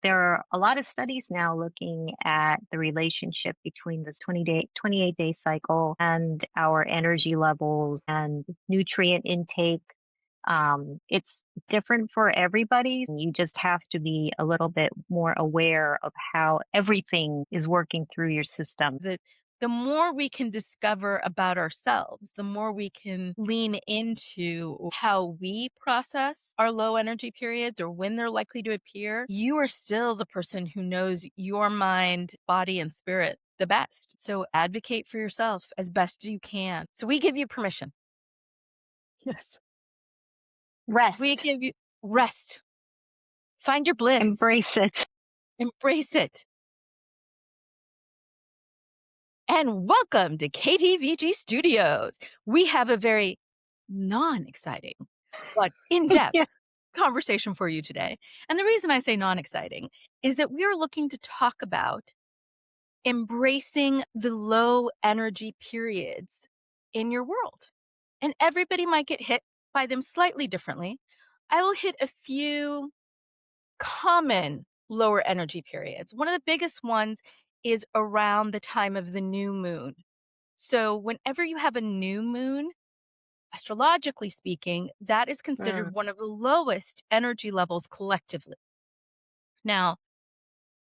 there are a lot of studies now looking at the relationship between this 28-day cycle and our energy levels and nutrient intake. It's different for everybody. You just have to be a little bit more aware of how everything is working through your system. That the more we can discover about ourselves, the more we can lean into how we process our low energy periods or when they're likely to appear, you are still the person who knows your mind, body, and spirit the best. So advocate for yourself as best you can. So we give you permission. Yes. We Rest, give you rest. Find your bliss. embrace it. Embrace it. And welcome to KTVG Studios. We have a very non exciting but in Yeah. depth conversation for you today. And the reason I say non exciting is that we are looking to talk about embracing the low energy periods in your world. And everybody might get hit by them slightly differently. I will hit a few common lower energy periods. One of the biggest ones is around the time of the new moon. So, whenever you have a new moon, astrologically speaking, that is Mm. considered one of the lowest energy levels collectively. Now,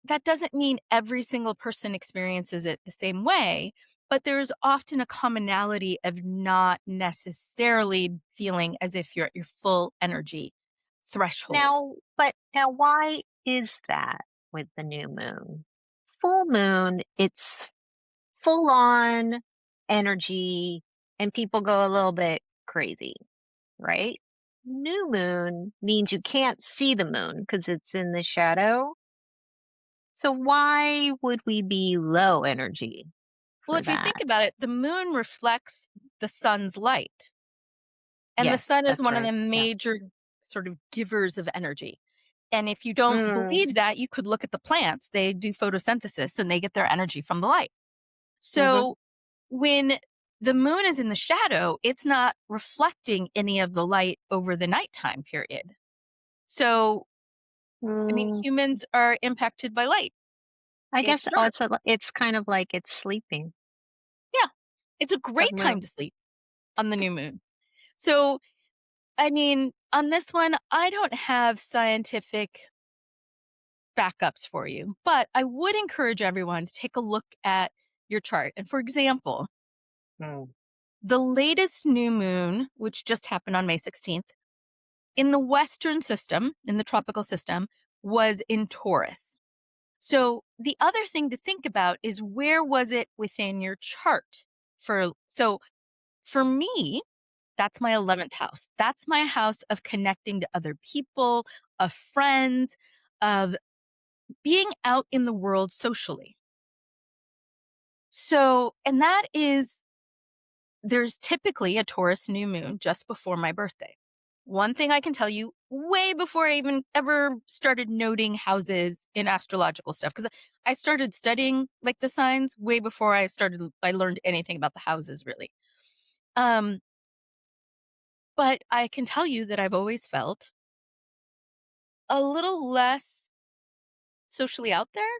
that doesn't mean every single person experiences it the same way, but there's often a commonality of not necessarily feeling as if you're at your full energy threshold. Now why is that with the new moon? Full moon, it's full on energy and people go a little bit crazy, right? New moon means you can't see the moon because it's in the shadow. So why would we be low energy Well, for if you that? think about it, the moon reflects the sun's light. And the Yes, sun is that's one of right. the Yeah. major sort of givers of energy. And if you don't Mm, believe that, you could look at the plants. They do photosynthesis and they get their energy from the light. hmm So when the moon is in the shadow, it's not reflecting any of the light over the nighttime period. So, I mean, mm, humans are impacted by light. I It's guess dark. also it's kind of like it's sleeping. Yeah. It's a The great time moon. to sleep on the new moon. So, I mean, on this one, I don't have scientific backups for you. But I would encourage everyone to take a look at your chart. And for example, Mm. the latest new moon, which just happened on May 16th, in the Western system, in the tropical system, was in Taurus. So the other thing to think about is where was it within your chart? For me, that's my 11th house. That's my house of connecting to other people, of friends, of being out in the world socially. So, and that is, there's typically a Taurus new moon just before my birthday. One thing I can tell you way before I even ever started noting houses in astrological stuff, because I started studying like the signs way before I learned anything about the houses really. Um, but I can tell you that I've always felt a little less socially out there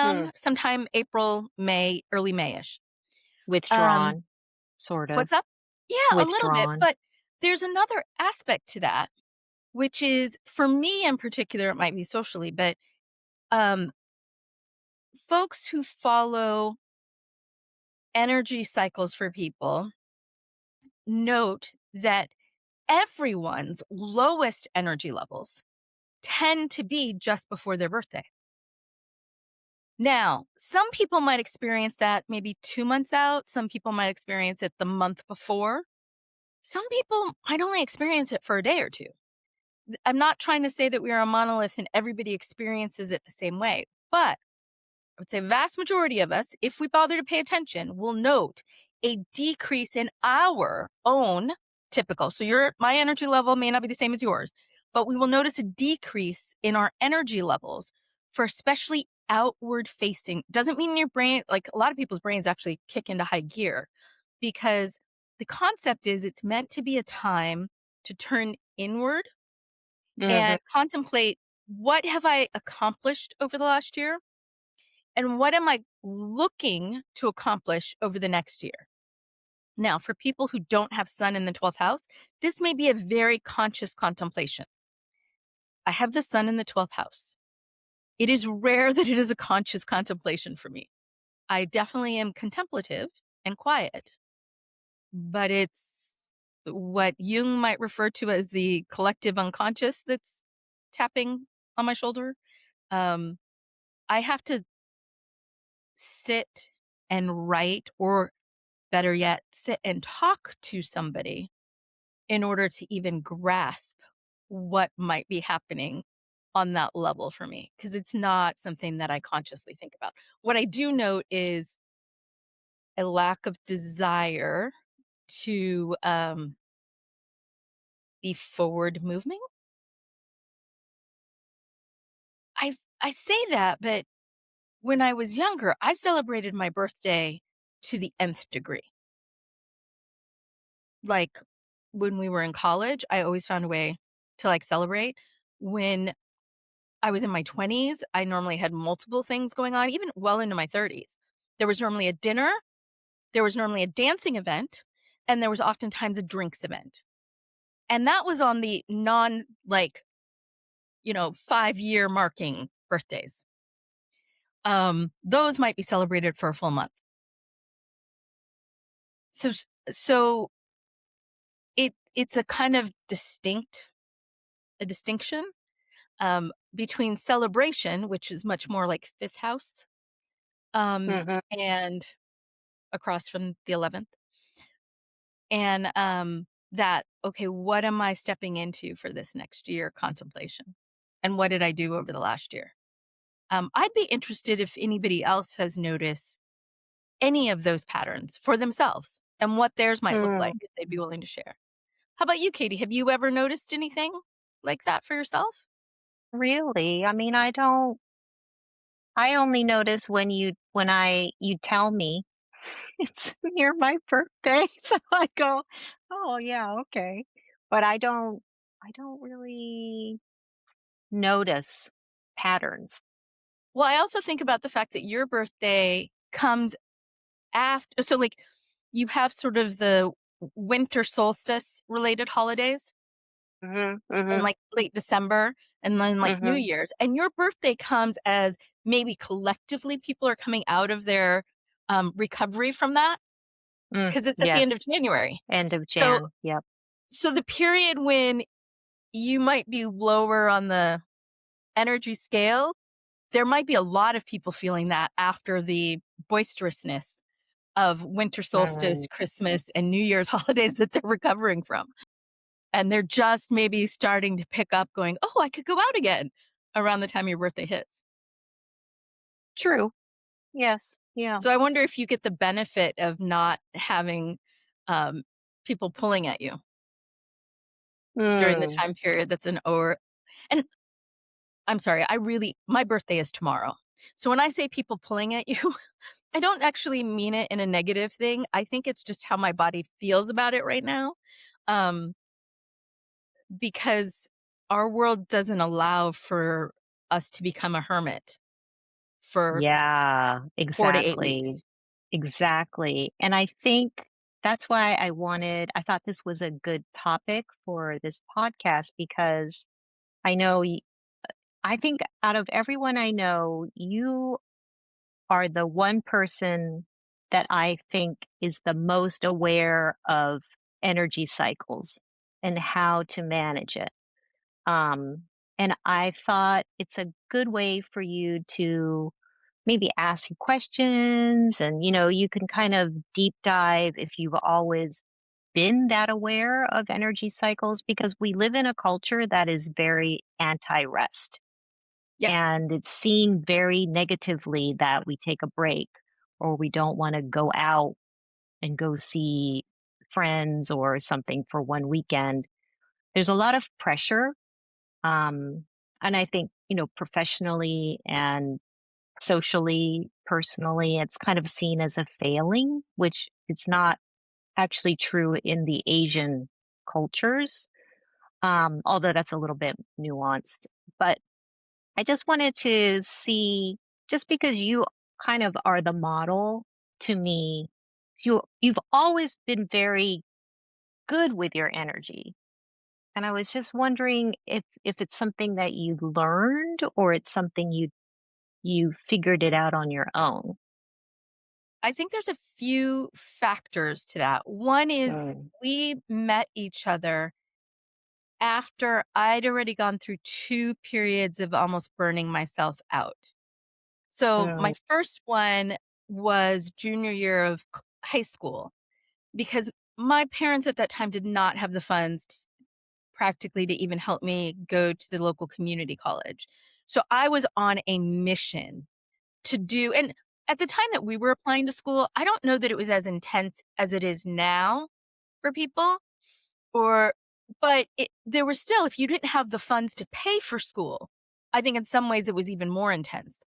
Hmm. around sometime April, May, early Mayish. Um, Withdrawn, sort of. What's up? Yeah, a little bit, Withdrawn. but there's another aspect to that, which is for me in particular, it might be socially, but um, folks who follow energy cycles for people note that everyone's lowest energy levels tend to be just before their birthday. Now, some people might experience that maybe 2 months out. Some people might experience it the month before. Some people might only experience it for a day or two. I'm not trying to say that we are a monolith and everybody experiences it the same way, but I would say vast majority of us, if we bother to pay attention, will note a decrease in our own typical. So my energy level may not be the same as yours, but we will notice a decrease in our energy levels for especially outward facing. Doesn't mean your brain, like a lot of people's brains actually kick into high gear because the concept is it's meant to be a time to turn inward Mhm. and contemplate what have I accomplished over the last year? And what am I looking to accomplish over the next year? Now, for people who don't have sun in the 12th house, this may be a very conscious contemplation. I have the sun in the 12th house. It is rare that it is a conscious contemplation for me. I definitely am contemplative and quiet, but it's what Jung might refer to as the collective unconscious that's tapping on my shoulder. Um, I have to sit and write, or better yet, sit and talk to somebody in order to even grasp what might be happening on that level for me, because it's not something that I consciously think about. What I do note is a lack of desire to be forward moving. I say that, but when I was younger, I celebrated my birthday to the nth degree. Like, when we were in college, I always found a way to, like, celebrate. When I was in my 20s, I normally had multiple things going on, even well into my 30s. There was normally a dinner, there was normally a dancing event, and there was oftentimes a drinks event. And that was on the non, like, 5-year marking birthdays. Those might be celebrated for a full month. So it's a kind of distinction between celebration, which is much more like fifth house, Hmm. and across from the 11th, and that, okay, what am I stepping into for this next year contemplation, and what did I do over the last year? I'd be interested if anybody else has noticed any of those patterns for themselves and what theirs might look like Mm, if they'd be willing to share. How about you, Katie? Have you ever noticed anything like that for yourself? really? I mean, I don't. I only notice when you tell me it's near my birthday, so I go, "Oh, yeah, okay." But I don't really notice patterns. Well, I also think about the fact that your birthday comes after, so, like, you have sort of the winter solstice related holidays Mhm, in, mhm, like, late December, and then, like, New mhm. Year's, and your birthday comes as maybe collectively people are coming out of their recovery from that, Mm, because it's at the end of yes, January. end of So Jan, yep. so the period when you might be lower on the energy scale, there might be a lot of people feeling that after the boisterousness of winter solstice, Mm, Christmas, and New Year's holidays that they're recovering from. And they're just maybe starting to pick up going, "Oh, I could go out again," around the time your birthday hits. true, yes, yeah. So I wonder if you get the benefit of not having, um, people pulling at you during the Mm, time period that's an or and I'm sorry, my birthday is tomorrow. So when I say people pulling at you, I don't actually mean it in a negative thing. I think it's just how my body feels about it right now. Um, because our world doesn't allow for us to become a hermit for yeah, 4 to 8 exactly, weeks. exactly, and I think that's why I thought this was a good topic for this podcast because I know I think out of everyone I know, you are the one person that I think is the most aware of energy cycles and how to manage it. Um, and I thought it's a good way for you to maybe ask you questions and, you can kind of deep dive if you've always been that aware of energy cycles because we live in a culture that is very anti rest. Yes. And it's seen very negatively that we take a break or we don't want to go out and go see friends or something for one weekend. There's a lot of pressure. Um, and I think, professionally and socially, personally, it's kind of seen as a failing, which is not actually true in the Asian cultures, although that's a little bit nuanced. But I just wanted to see, just because you kind of are the model to me, you've always been very good with your energy. And I was just wondering if it's something that you learned or it's something you figured it out on your own. I think there's a few factors to that. One is Mm. we met each other after I'd already gone through 2 periods of almost burning myself out. So, my Mm. first one was junior year of high school because my parents at that time did not have the funds practically to even help me go to the local community college. So, I was on a mission to do, and at the time that we were applying to school, I don't know that it was as intense as it is now for people, or but there was still, if you didn't have the funds to pay for school, I think in some ways it was even more intense.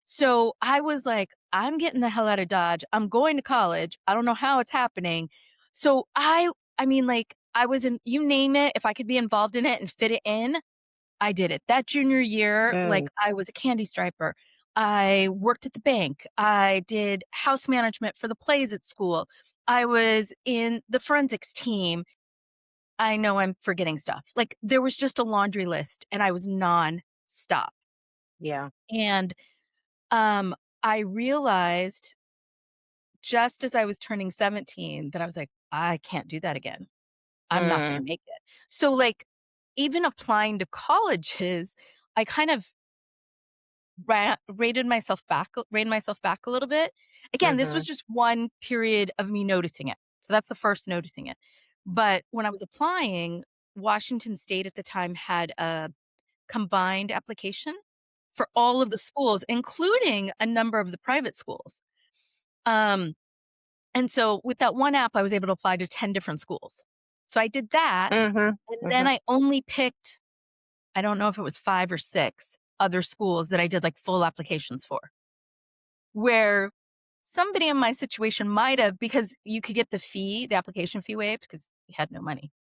So I was like, I'm getting the hell out of Dodge. I'm going to college. I don't know how it's happening. So I mean, like, I was in, you name it, if I could be involved in it and fit it in, I did it. That junior year, like, Mm. I was a candy striper. I worked at the bank. I did house management for the plays at school. I was in the forensics team. I know I'm forgetting stuff. Like, there was just a laundry list and I was nonstop. Yeah. And um I realized just as I was turning 17 that I was like, I can't do that again. I'm not going to Mm. make it. So, like, even applying to colleges, I kind of rated myself back a little bit. Again, this was Mhm. just one period of me noticing it. So that's the first noticing it. But when I was applying, Washington State at the time had a combined application for all of the schools, including a number of the private schools. Um, and so with that one app, I was able to apply to 10 different schools. So I did that. Mhm. And then Mhm. I only picked, I don't know if it was 5 or 6 other schools that I did like full applications for, where somebody in my situation might have, because you could get the application fee waived because we had no money,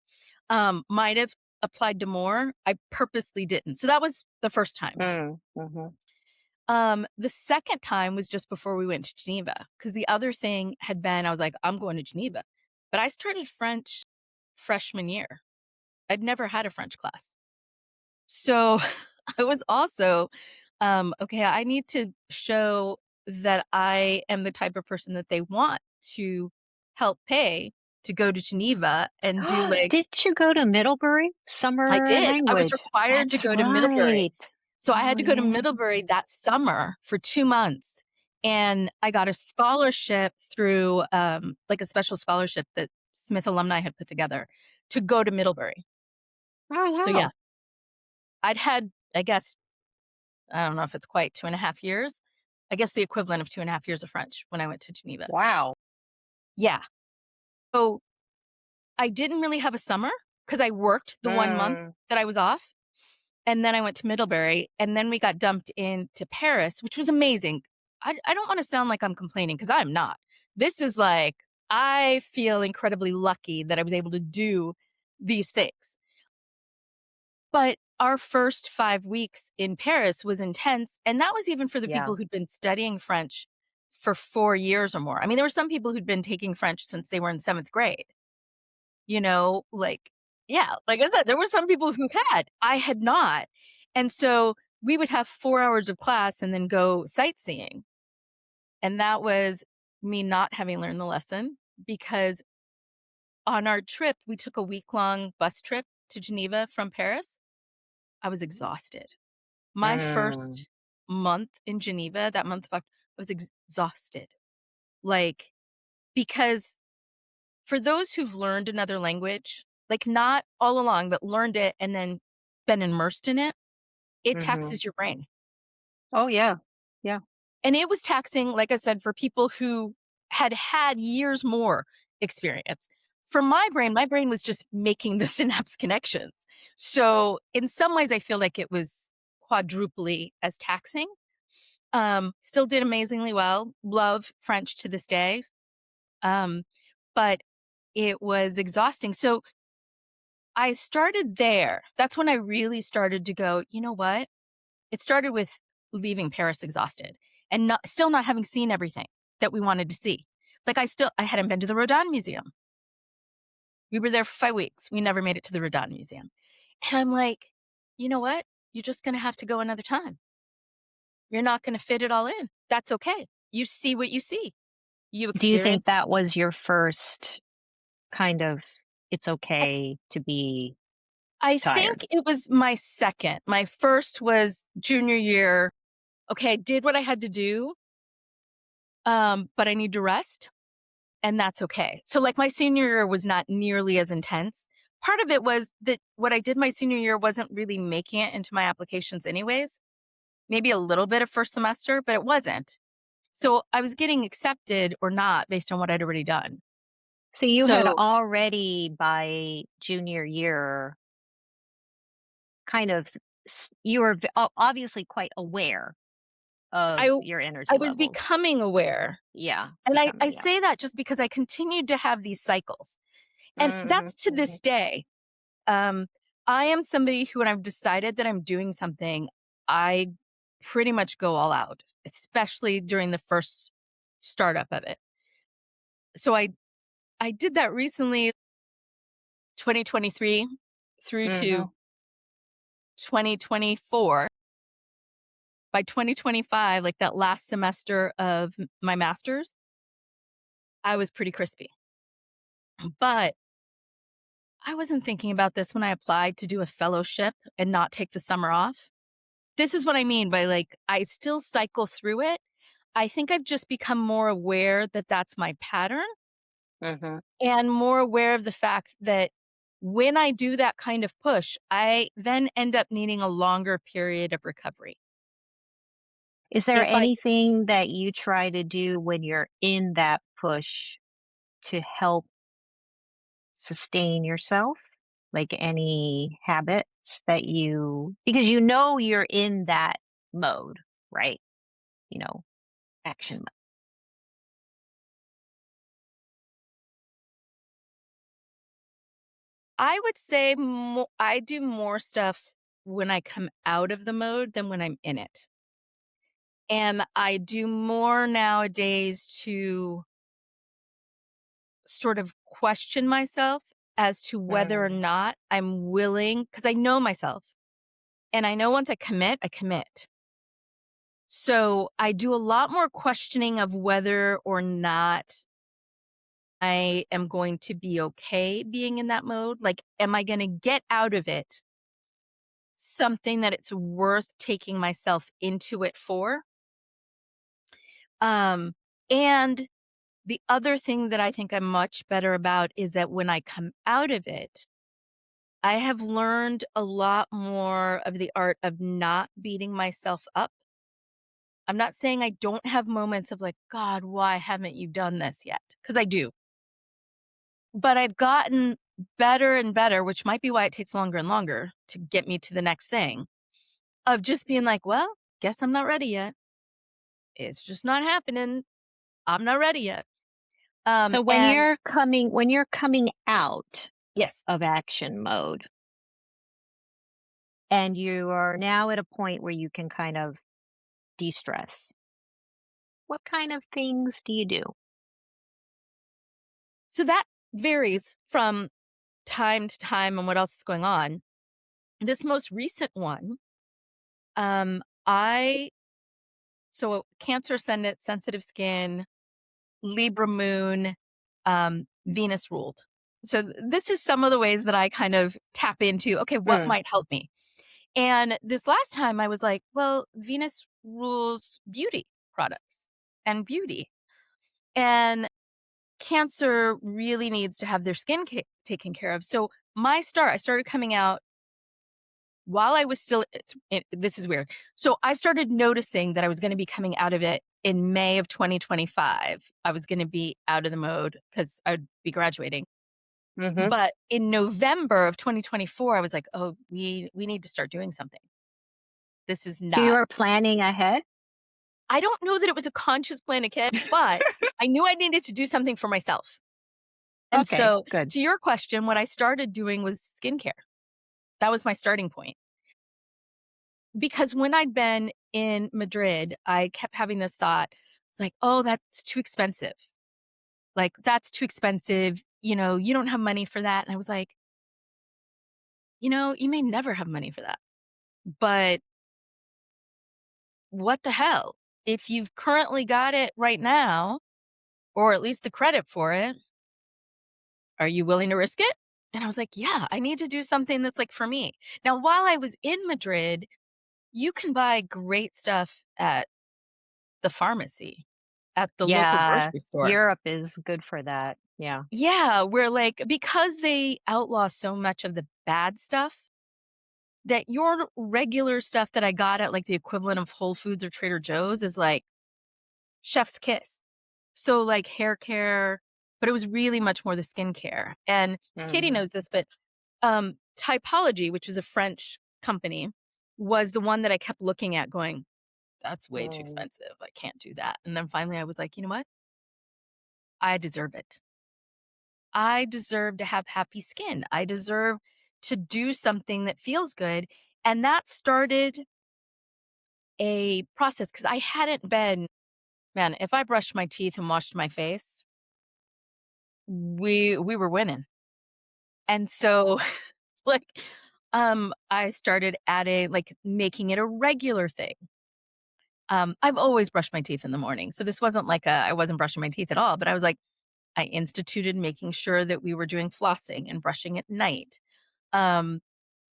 might have applied to more. I purposely didn't. So that was the first time. Mm. Mhm. The second time was just before we went to Geneva, because the other thing had been, I was like, I'm going to Geneva. But I started French freshman year. I'd never had a French class. So I was also, okay, I need to show that I am the type of person that they want to help pay to go to Geneva and do, like, Didn't you go to Middlebury? I Summer did. I was language. required to That's go to Middlebury. right. So I Oh, had to go to yeah. Middlebury that summer for 2 months, and I got a scholarship through, like, a special scholarship that Smith alumni had put together to go to Middlebury. Oh, So, yeah, wow. I'd had, I guess, I don't know if it's quite 2.5 years. I guess the equivalent of 2.5 years of French when I went to Geneva. Wow. Yeah. So, I didn't really have a summer because I worked the 1 month Mm. that I was off. And then I went to Middlebury, and then we got dumped into Paris, which was amazing. I don't wanna sound like I'm complaining, because 'cause I'm not. This is like, I feel incredibly lucky that I was able to do these things. But our first 5 weeks in Paris was intense, and that was even for the Yeah. people who'd been studying French for 4 years or more. I mean, there were some people who'd been taking French since they were in 7th grade. Like, yeah, like I said, there were some people who had. I had not. And so we would have 4 hours of class and then go sightseeing. And that was me not having learned the lesson, because on our trip, we took a week-long bus trip to Geneva from Paris. I was exhausted. My Mm. first month in Geneva, that month of Oct I was exhausted. Like, because for those who've learned another language, like, not all along, but learned it and then been immersed in it, it Mhm. taxes your brain. Oh, yeah. Yeah. And it was taxing, like I said, for people who had had years more experience. For my brain was just making the synapse connections. So, in some ways, I feel like it was quadruply as taxing. Still did amazingly well. Love French to this day. Um, but it was exhausting. So I started there. That's when I really started to go, you know what? It started with leaving Paris exhausted and still not having seen everything that we wanted to see. Like I hadn't been to the Rodin Museum. We were there for 5 weeks. We never made it to the Rodin Museum. And I'm like, you know what? You're just going to have to go another time. You're not going to fit it all in. That's okay. You see what you see. You Do you think experience. that was your first kind of it's I, okay to be I tired? think it was my second. My first was junior year. Okay, I did what I had to do, but I need to rest, and that's okay. So, like, my senior year was not nearly as intense. Part of it was that what I did my senior year wasn't really making it into my applications anyways. Maybe a little bit of first semester, but it wasn't. So I was getting accepted or not based on what I'd already done. So you had So already by junior year kind of you were obviously quite aware I of w your I energy was levels. becoming aware, Yeah, and I becoming, yeah. say that just because I continued to have these cycles, and Mhm, that's to mhm, this day. Um, I am somebody who when I've decided that I'm doing something, I pretty much go all out, especially during the first startup of it. So I did that recently, 2023 through mhm. to 2024. By 2025, like that last semester of my master's, I was pretty crispy. But I wasn't thinking about this when I applied to do a fellowship and not take the summer off. This is what I mean by like, I still cycle through it. I think I've just become more aware that that's my pattern Mhm. and more aware of the fact that when I do that kind of push, I then end up needing a longer period of recovery. Is there If I anything that you try to do when you're in that push to help sustain yourself? Like any habits that you because you know you're in that mode, right? You know, action mode. I would say I do more stuff when I come out of the mode than when I'm in it. And I do more nowadays to sort of question myself as to whether or Mm. not I'm willing, because I know myself. And I know once I commit, I commit. So I do a lot more questioning of whether or not I am going to be okay being in that mode. Like, am I going to get out of it something that it's worth taking myself into it for? Um, and the other thing that I think I'm much better about is that when I come out of it, I have learned a lot more of the art of not beating myself up. I'm not saying I don't have moments of like, God, why haven't you done this yet? Because I do. But I've gotten better and better, which might be why it takes longer and longer to get me to the next thing, of just being like, well, guess I'm not ready yet. It's just not happening. I'm not ready yet. So And when you're coming out yes. of action mode and you are now at a point where you can kind of de-stress, what kind of things do you do? So that varies from time to time and what else is going on. This most recent one, I so Cancer ascendant, sensitive skin, Libra moon, Venus ruled. So this is some of the ways that I kind of tap into, okay, what Mm. might help me? And this last time I was like, well, Venus rules beauty products and beauty. And Cancer really needs to have their skin taken care of. So I started coming out while I was still, this is weird. So I started noticing that I was going to be coming out of it in May of 2025. I was going to be out of the mode because I'd be graduating. Mhm. But in November of 2024, I was like, oh, we need to start doing something. This is So you not. are planning ahead? I don't know that it was a conscious plan ahead, but I knew I needed to do something for myself. And Okay, so, good. to your question, what I started doing was skincare. That was my starting point. because when I'd been in Madrid, I kept having this thought. It's like, "Oh, that's too expensive. Like, that's too expensive. You don't have money for that." And I was like, you may never have money for that. But what the hell? If you've currently got it right now, or at least the credit for it, are you willing to risk it? And I was like, yeah, I need to do something that's like for me. Now, while I was in Madrid, you can buy great stuff at the pharmacy, at the local Yeah, grocery store. Europe is good for that. Yeah. Yeah, where like because they outlaw so much of the bad stuff, that your regular stuff that I got at like the equivalent of Whole Foods or Trader Joe's is like chef's kiss. So like hair care, but it was really much more the skincare. And Katie Mhm. knows this, but Typology, which is a French company, was the one that I kept looking at going, that's way too Mm. expensive. I can't do that. And then finally I was like, you know what? I deserve it. I deserve to have happy skin. I deserve to do something that feels good. And that started a process because I hadn't been, man, if I brushed my teeth and washed my face, we were winning. And so like I started adding like making it a regular thing. I've always brushed my teeth in the morning. So this wasn't like I wasn't brushing my teeth at all, but I was like I instituted making sure that we were doing flossing and brushing at night. Um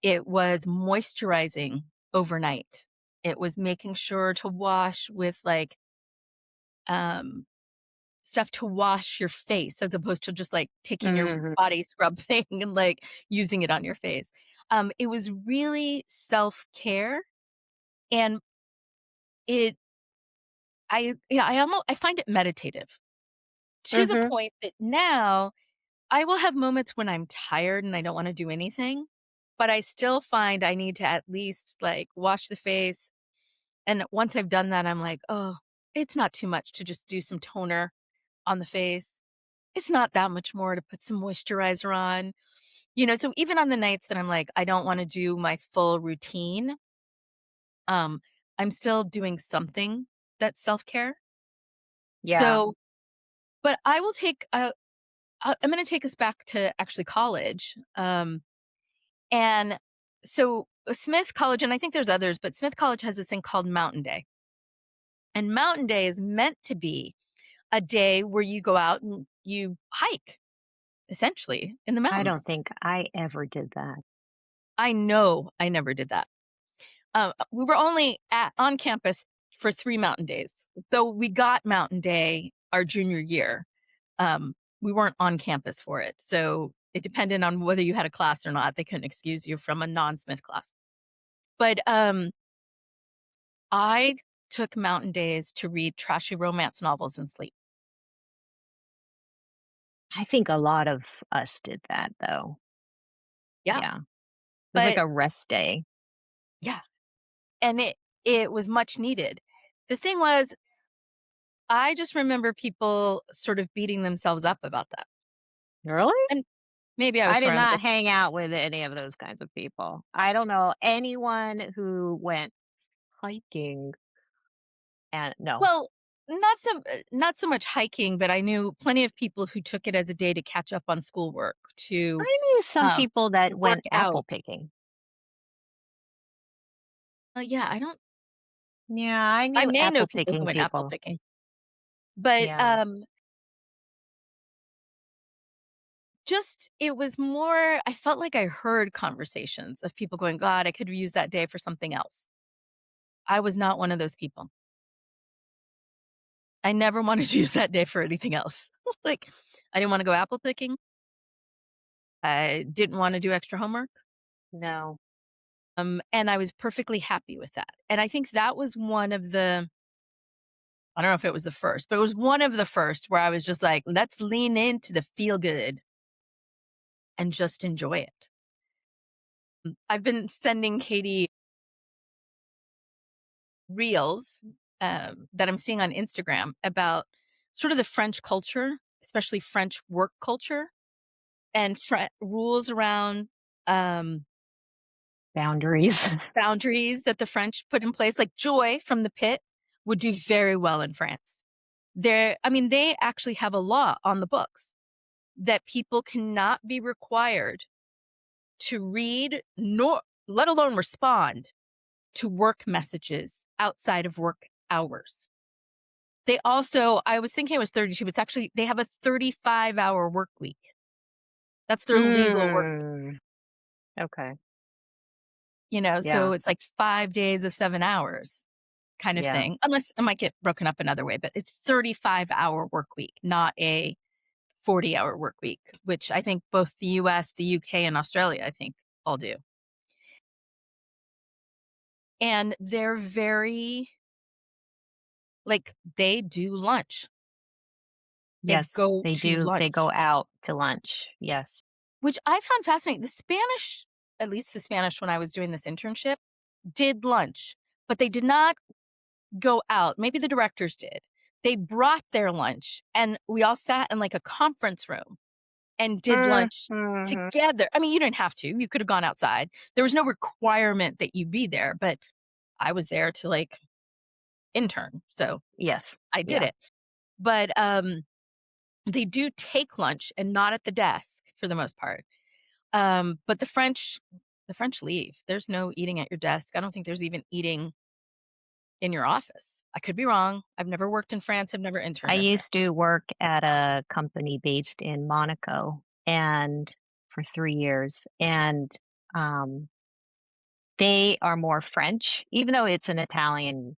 it was moisturizing overnight. It was making sure to wash with like um stuff to wash your face as opposed to just like taking your Mhm. body scrub thing and like using it on your face. It was really self-care and it I find it meditative to the Mhm. point that now I will have moments when I'm tired and I don't want to do anything, but I still find I need to at least like wash the face. And once I've done that, I'm like, oh, it's not too much to just do some toner on the face. It's not that much more to put some moisturizer on. So even on the nights that I'm like, I don't wanna do my full routine, um, I'm still doing something that's self-care. Yeah. So but I will take, I'm gonna take us back to actually college, and so Smith College, and I think there's others, but Smith College has this thing called Mountain Day, and Mountain Day is meant to be a day where you go out and you hike, essentially, in the I don't mountains. think I ever did that. I know I never did that. We were only on campus for 3 mountain days. Though we got Mountain Day our junior year, we weren't on campus for it. So it depended on whether you had a class or not. They couldn't excuse you from a non-Smith class. But, I took mountain days to read trashy romance novels and sleep. I think a lot of us did that though. Yeah, Yeah. It was like but a rest day. yeah, and it was much needed. The thing was, I just remember people sort of beating themselves up about that. Really? And maybe I was I did surrounded not by hang out with any of those kinds of people. I don't know anyone who went hiking and no. well, not so much hiking, but I knew plenty of people who took it as a day to catch up on schoolwork, to, I knew some um, people that work went apple out. picking. Yeah, I don't Yeah, I I knew may know apple people who picking went apple people. picking, but, Yeah. just it was more I felt like I heard conversations of people going, "God, I could use that day for something else." I was not one of those people. I never wanted to use that day for anything else. Like, I didn't wanna go apple picking. I didn't wanna do extra homework. No. And I was perfectly happy with that. And I think that was one of the I don't know if it was the first, but it was one of the first where I was just like, let's lean into the feel good and just enjoy it. I've been sending Katie reels that I'm seeing on Instagram about sort of the French culture, especially French work culture and rules around um, Boundaries. boundaries that the French put in place, like Joy from the Pit would do very well in France. I mean, they actually have a law on the books that people cannot be required to read nor let alone respond to work messages outside of work hours. They also, I was thinking it was 32, but it's actually, they have a 35-hour work week. That's their legal work week, Mm, okay. so Yeah. it's like 5 days of 7 hours kind of Yeah. thing, unless it might get broken up another way, but it's 35-hour work week, not a 40-hour work week, which I think both the US, the UK, and Australia, I think, all do. And they're very, like, they do lunch. They Yes, go they to do. They lunch, go out to lunch. Yes. which I found fascinating. The Spanish, at least the Spanish when I was doing this internship, did lunch, but they did not go out. Maybe the directors did. They brought their lunch and we all sat in like a conference room and did lunch Mhm. together. I mean, you didn't have to. You could have gone outside. There was no requirement that you be there, but I was there to like intern. So Yes. I did Yeah. it. But they do take lunch and not at the desk for the most part. But the French leave. There's no eating at your desk. I don't think there's even eating in your office. I could be wrong. I've never worked in France. I've never I interned in France. used to work at a company based in Monaco and for 3 years, and, um, they are more French, even though it's an Italian.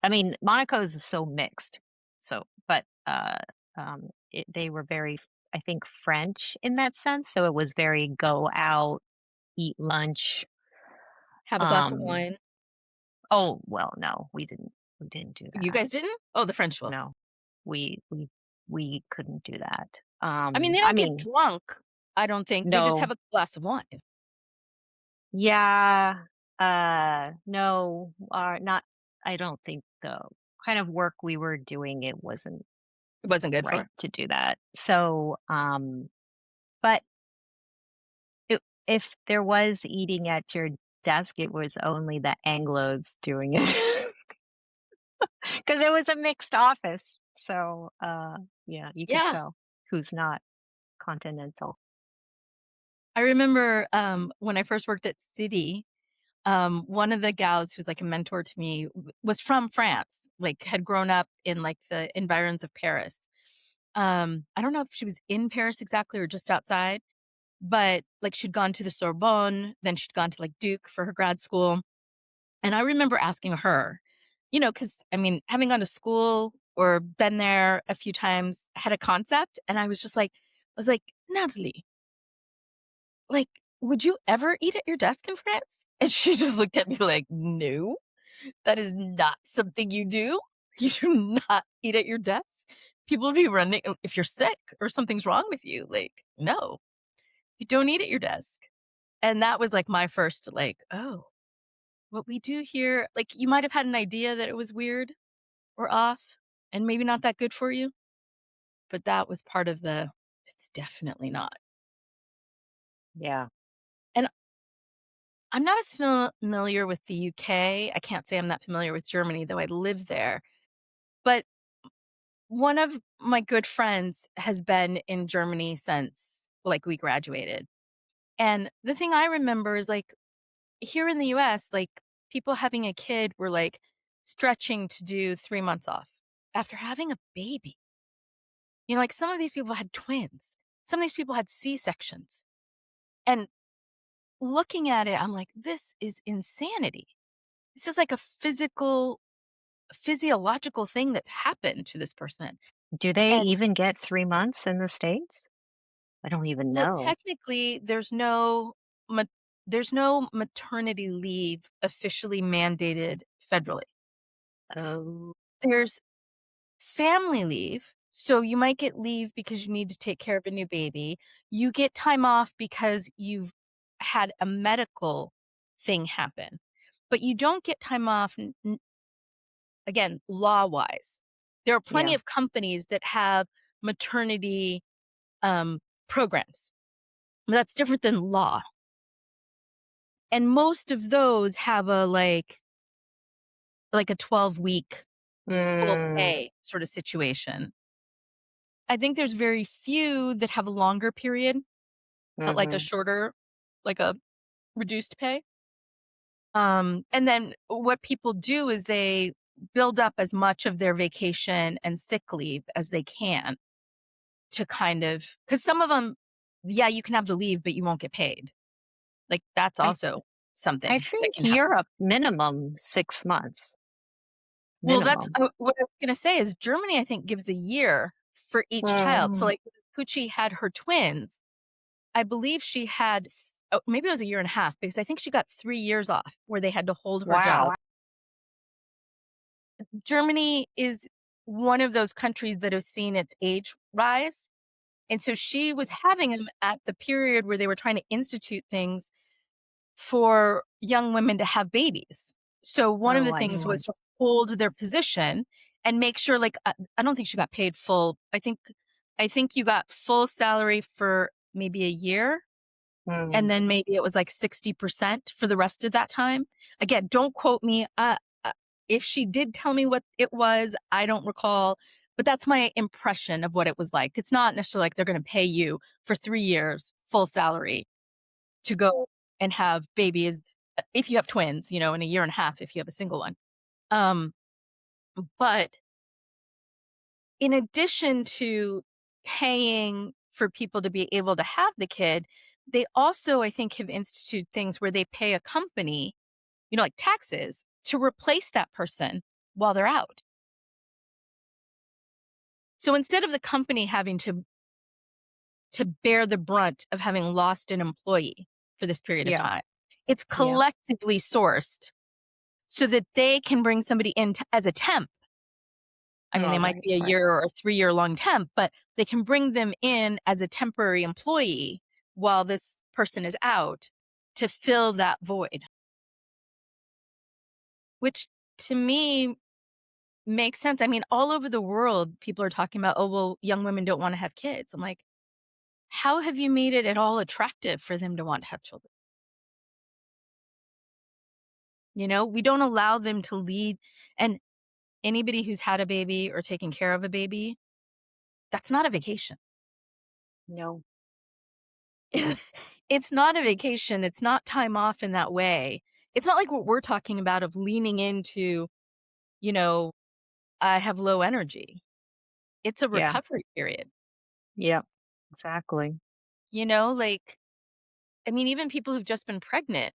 I mean, Monaco is so mixed. So, but, they were very, I think, French in that sense, so it was very go out, eat lunch. Have a glass of Um, wine. oh, well, no, we didn't do You that. guys didn't? Oh, the French will. No, we we we couldn't do that. I mean, they I don't get mean, drunk. I don't think they just have no. a glass of wine. Yeah, no, not I don't think the kind of work we were doing, it wasn't It wasn't good right for. to do that. So, but it, if there was eating at your desk, it was only the Anglos doing it because it was a mixed office. So, yeah, you could Yeah, tell who's not continental. I remember when I first worked at City. One of the gals who's like a mentor to me was from France, like had grown up in like the environs of Paris. I don't know if she was in Paris exactly or just outside, but like she'd gone to the Sorbonne, then she'd gone to like Duke for her grad school. And I remember asking her, because I mean, having gone to school or been there a few times, had a concept. And I was like, Natalie, like, would you ever eat at your desk in France? And she just looked at me like, no, that is not something you do. You do not eat at your desk. People would be running if you're sick or something's wrong with you. Like, no, you don't eat at your desk. And that was like my first, like, oh, what we do here, like, you might have had an idea that it was weird or off and maybe not that good for you, but that was part of it's definitely not. Yeah, And I'm not as familiar with the UK. I can't say I'm that familiar with Germany, though I live there. But one of my good friends has been in Germany since like we graduated. And the thing I remember is like here in the US, like people having a kid were like stretching to do 3 months off after having a baby. Like some of these people had twins, some of these people had C-sections. And looking at it, I'm like, this is insanity. This is like a physiological thing that's happened to this person. do they And even get 3 months in the States? I don't even well, know. technically, ma- there's no maternity leave officially mandated federally. Oh, There's family leave. So you might get leave because you need to take care of a new baby. You get time off because you've had a medical thing happen. But you don't get time off, again, law wise. There are plenty yeah. of companies that have maternity um, programs. But that's different than law. And most of those have like a 12-week full Mm, pay sort of situation. I think there's very few that have a longer period at like a mhm. shorter, like a reduced pay. And then what people do is they build up as much of their vacation and sick leave as they can to kind of, because some of them, yeah, you can have the leave, but you won't get paid. Like that's I also I something that think can happen. Europe minimum 6 months, Well, that's minimum. what I was gonna say is Germany, I think, gives a year for each child. So, Mhm. like, when Poochie had her twins, I believe she had maybe it was a year and a half because I think she got 3 years off where they had to hold her Wow. job. Germany is one of those countries that has seen its age rise, and so she was having them at the period where they were trying to institute things for young women to have babies. So one of Oh, the I things was see. to hold their position and make sure like I don't think she got paid full. I think you got full salary for maybe a year and Mm, then maybe it was like 60% for the rest of that time. Again, don't quote me. If she did tell me what it was, I don't recall, but that's my impression of what it was like. It's not necessarily like they're going to pay you for 3 years full salary to go and have babies if you have twins, in a year and a half if you have a single one. Um, but in addition to paying for people to be able to have the kid, they also, I think, have instituted things where they pay a company, like taxes, to replace that person while they're out. So instead of the company having to bear the brunt of having lost an employee for this period of yeah, time, it's yeah. collectively sourced so that they can bring somebody in as a temp. I mean, they Oh, might right, be a right. year or a 3-year long temp, but they can bring them in as a temporary employee while this person is out to fill that void, which to me makes sense. I mean, all over the world, people are talking about, oh, well, young women don't want to have kids. I'm like, how have you made it at all attractive for them to want to have children? We don't allow them to lead. And anybody who's had a baby or taken care of a baby, that's not a vacation. No. It's not a vacation, it's not time off in that way. It's not like what we're talking about of leaning into, you know, I have low energy. It's a Yeah, recovery period, yeah, exactly. like, I mean, even people who've just been pregnant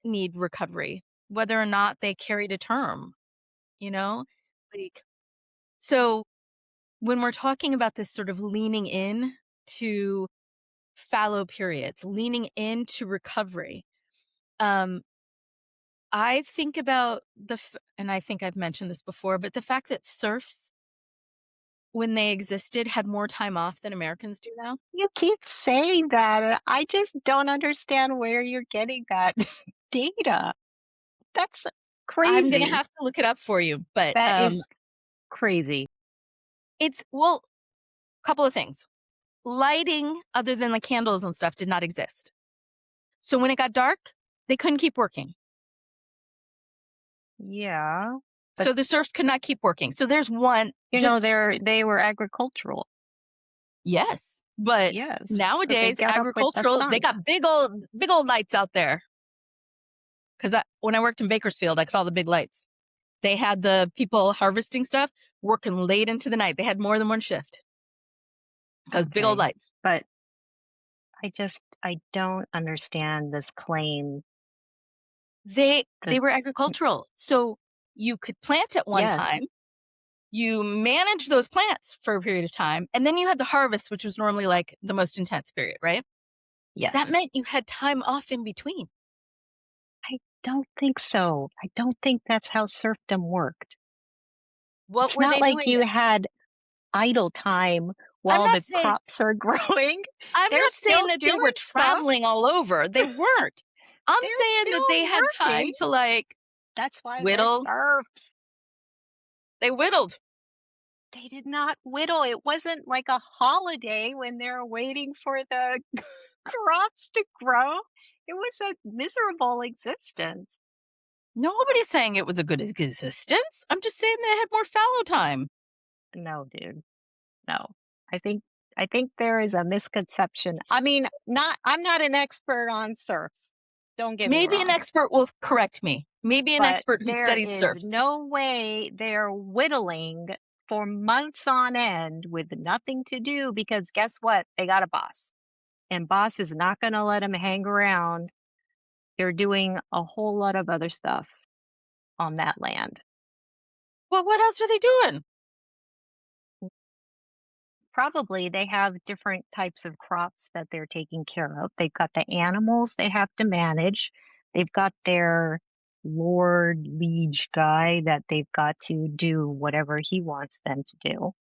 need recovery, whether or not they carry to term, you know? Like, so when we're talking about this sort of leaning in to fallow periods, leaning into recovery, um, I think about and I think I've mentioned this before, but the fact that serfs, when they existed, had more time off than Americans do now. You keep saying that, and I just don't understand where you're getting that data. That's I'm gonna crazy. have to look it up for you, but That is crazy. it's well, couple of things. Lighting, other than the candles and stuff, did not exist. So when it got dark, they couldn't keep working. Yeah, but, So the serfs could not keep working. So there's one. Just they were agricultural. yes, but Yes, so they nowadays got up with the agricultural, they sun. got big old lights out there. Because when I worked in Bakersfield, I saw the big lights. They had the people harvesting stuff working late into the night. They had more than one shift because big old Okay, lights. but I don't understand this claim They that were agricultural. So you could plant at one yes, time, you manage those plants for a period of time, and then you had the harvest, which was normally like the most intense period, right? That yes. meant you had time off in between. I don't think so. I don't think that's how serfdom worked. What It's were not they like doing? you had idle time I'm while not the saying crops are growing. I'm They're not saying still that they doing were stuff. traveling all over. They weren't. I'm They're saying that they still had time working. to like That's why they're whittle. serfs. They whittled. They did not whittle. It wasn't like a holiday when they're waiting for the crops to grow. It was a miserable existence. Nobody's saying it was a good existence. I'm just saying they had more fallow time. No, dude. No. I think I think there is a misconception. I mean, not I'm not an expert on serfs. Don't get me Maybe an wrong. expert will correct me. Maybe an But expert who there studied is serfs. no way they're whittling for months on end with nothing to do because guess what? They got a boss. And boss is not going to let them hang around. They're doing a whole lot of other stuff on that land. Well, what else are they doing? Probably they have different types of crops that they're taking care of. They've got the animals they have to manage. They've got their lord liege guy that they've got to do whatever he wants them to do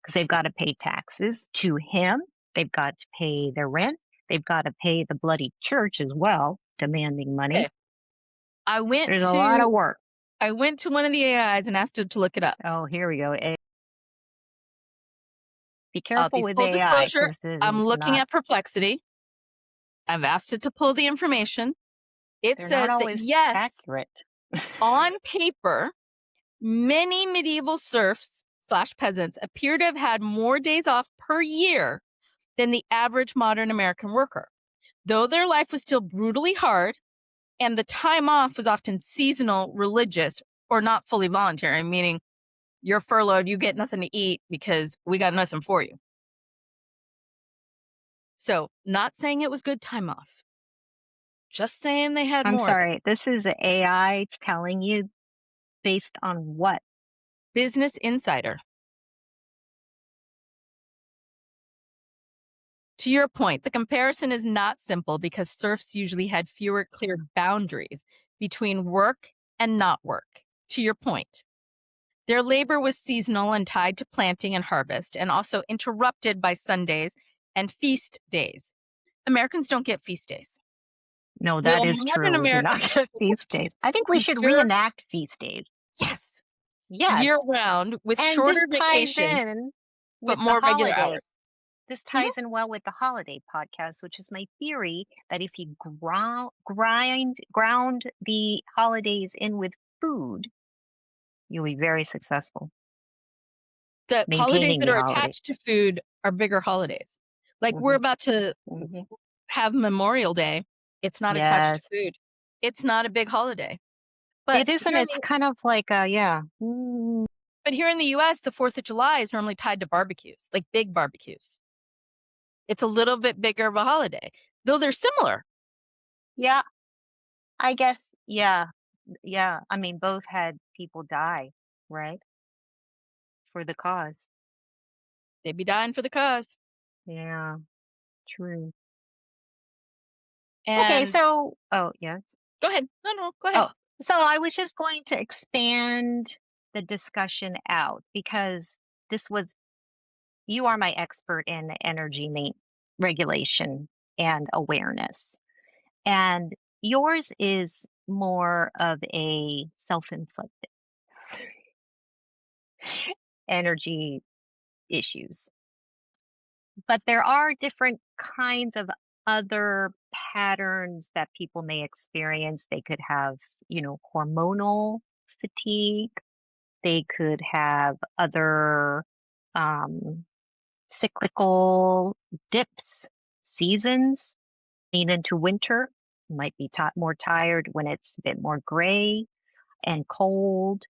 because they've got to pay taxes to him. They've got to pay their rent. They've got to pay the bloody church as well, demanding money. Okay. I went There's a lot to of work. I went to one of the AIs and asked it to look it up. Oh, here we go. Be I'll careful be with full AI disclosure, because it I'm is looking not, at Perplexity. I've asked it to pull the information. It they're not says that always yes, accurate. on paper, many medieval serfs slash peasants appear to have had more days off per year than the average modern American worker. Though their life was still brutally hard and the time off was often seasonal, religious, or not fully voluntary, meaning you're furloughed, you get nothing to eat because we got nothing for you. So, not saying it was good time off, just saying they had I'm more of it. sorry, this is AI telling you based on what? Business Insider. To your point, the comparison is not simple because serfs usually had fewer clear boundaries between work and not work. To your point, their labor was seasonal and tied to planting and harvest, and also interrupted by Sundays and feast days. Americans don't get feast days. No, that Will is modern true. We do not Americans get feast days. I think we should secure, reenact feast days. yes, year Yes. round with And shorter this ties vacation, in but with the more regular holiday. hours? This Mhm. ties in well with the holiday podcast, which is my theory that if you ground the holidays in with food, you'll be very successful The holidays maintaining that the are holiday. attached to food are bigger holidays. Like we're Hmm. about to Hmm. have Memorial Day. It's not attached to Yes. food. It's not a big holiday. But It isn't. here in It's the kind of like a, yeah. Mm, but here in the US, the 4th of July is normally tied to barbecues, like big barbecues. It's a little bit bigger of a holiday, though they're similar. yeah, I guess. Yeah. Yeah. I mean, both had people die, right? For the cause. They'd be dying for the cause. Yeah. True. Okay. And So, oh, yes. go ahead. No, go ahead. Oh, so I was just going to expand the discussion out because this was, you are my expert in energy regulation and awareness. And yours is more of a self inflicted energy issues. But there are different kinds of other patterns that people may experience. They could have, hormonal fatigue. They could have other um, cyclical dips, seasons, lean into winter. You might be more tired when it's a bit more gray and cold.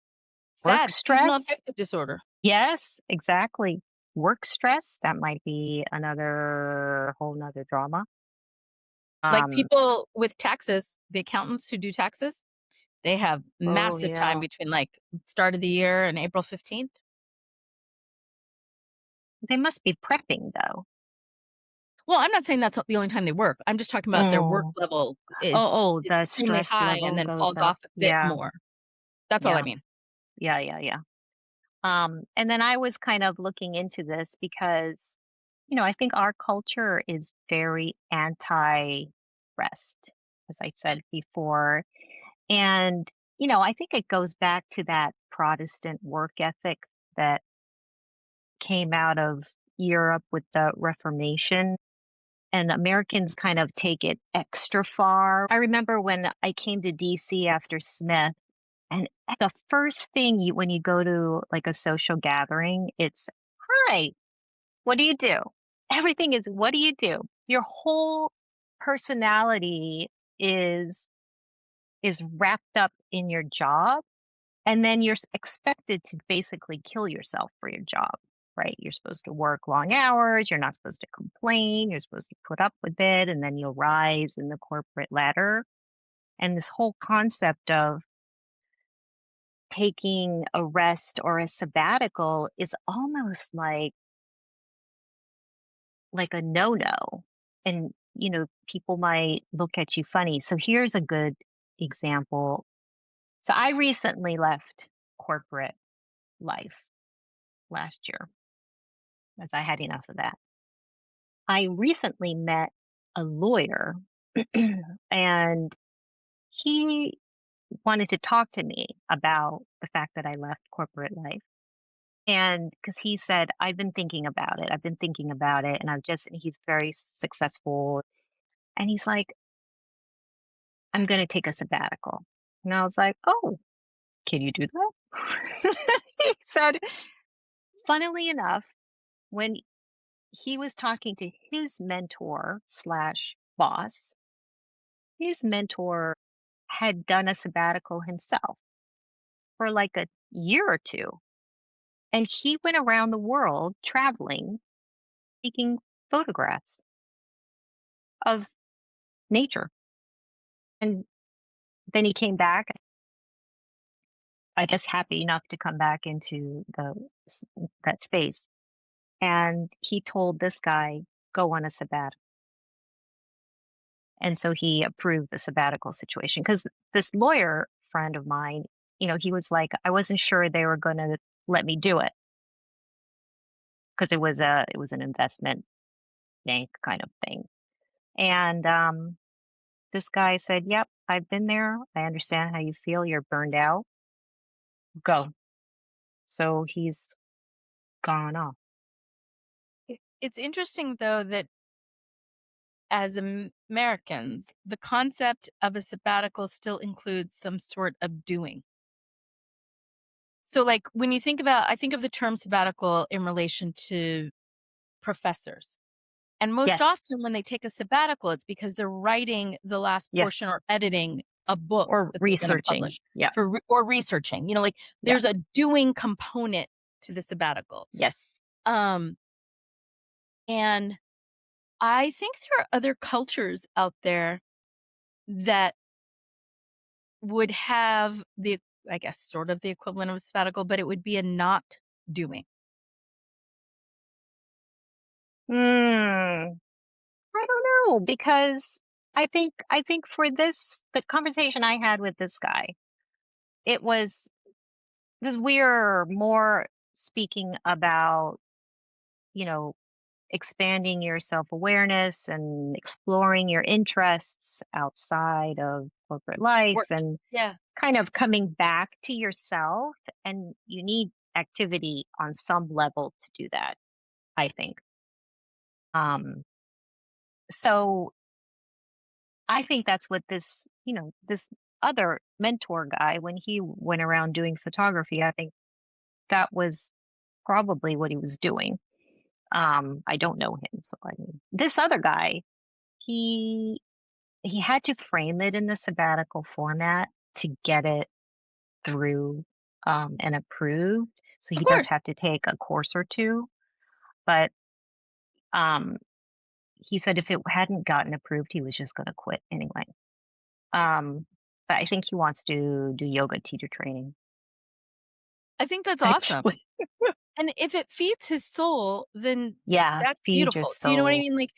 Work SAD, seasonal stress. affective disorder. Yes, exactly. Work stress. That might be another whole nother drama. Like Um, people with taxes, the accountants who do taxes, they have oh massive time yeah. between like start of the year and April 15th. They must be prepping though. Well, I'm not saying that's the only time they work. I'm just talking about their work Oh, level oh, is the extremely stress high and level then goes falls up. off a bit Yeah, more. That's all I yeah, mean. yeah. And then I was kind of looking into this because, I think our culture is very anti-rest, as I said before. And, I think it goes back to that Protestant work ethic that came out of Europe with the Reformation. and Americans kind of take it extra far. I remember when I came to DC after Smith, and the first thing when you go to like a social gathering, it's, "Hi, what do you do?" Everything is, "What do you do?" Your whole personality is is wrapped up in your job, and then you're expected to basically kill yourself for your job, right? You're supposed to work long hours, you're not supposed to complain, you're supposed to put up with it, and then you'll rise in the corporate ladder. And this whole concept of taking a rest or a sabbatical is almost like a no-no. And, people might look at you funny. So here's a good example. So I recently left corporate life last year as I had enough of that. I recently met a lawyer and he wanted to talk to me about the fact that I left corporate life. And because he said, I've been thinking about it. I've been thinking about it. And he's very successful. And he's like, I'm going to take a sabbatical. And I was like, oh, can you do that? He said, funnily enough, when he was talking to his mentor slash boss, his mentor had done a sabbatical himself for like a year or two. And he went around the world traveling, taking photographs of nature. And then he came back, I guess happy enough to come back into that space. And he told this guy, go on a sabbatical. And so he approved the sabbatical situation because this lawyer friend of mine, he was like, I wasn't sure they were going to let me do it because it was an investment bank kind of thing. And this guy said, "Yep, I've been there. I understand how you feel. You're burned out. Go." So he's gone off. It's interesting, though, that as Americans, the concept of a sabbatical still includes some sort of doing. So, like, when you think about, I think of the term sabbatical in relation to professors. And most Yes, often when they take a sabbatical, it's because they're writing the last yes, portion or editing a book or that they're going to researching. publish Yeah, or researching. Like yeah, there's a doing component to the sabbatical. yes. Um, and I think there are other cultures out there that would have I guess, sort of the equivalent of a sabbatical, but it would be a not doing. Hmm. I don't know because I think for the conversation I had with this guy, it was because we're more speaking about, you know, expanding your self-awareness and exploring your interests outside of corporate life Work. and Yeah. kind of coming back to yourself, and you need activity on some level to do that, I think. So I think that's what this other mentor guy, when he went around doing photography, I think that was probably what he was doing. I don't know him, so I mean, this other guy, he he had to frame it in the sabbatical format to get it through and approved. So Of he does course. have to take a course or two, but um, he said if it hadn't gotten approved, he was just going to quit anyway. Um, but I think he wants to do yoga teacher training. I think that's awesome. Actually, And if it feeds his soul, then yeah, that's feed your beautiful. Do you know what I soul. mean? Like,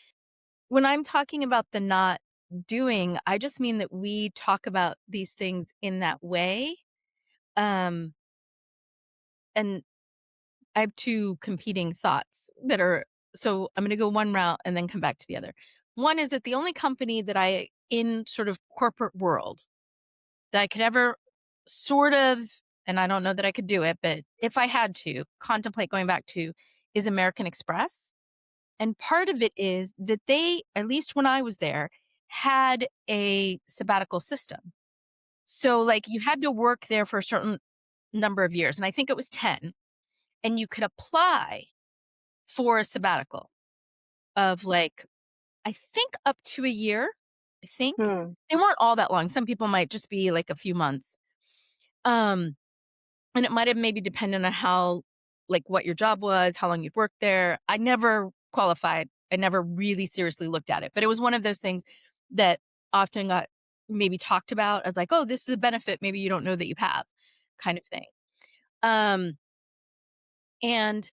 when I'm talking about the not doing, I just mean that we talk about these things in that way. Um, and I have two competing thoughts that are, so I'm going to go one route and then come back to the other. One is that the only company that in sort of corporate world, that I could ever sort of, and I don't know that I could do it, but if I had to contemplate going back to, is American Express. And part of it is that they, at least when I was there, had a sabbatical system. So, like, you had to work there for a certain number of years, and I think it was 10, and you could apply for a sabbatical of, like, I think up to a year, I think. Hmm. They weren't all that long. Some people might just be, like, a few months. Um, and it might have maybe depended on how like, what your job was, how long you'd worked there. I never qualified. I never really seriously looked at it, but it was one of those things that often got maybe talked about as like, "Oh, this is a benefit maybe you don't know that you have," kind of thing. Um, and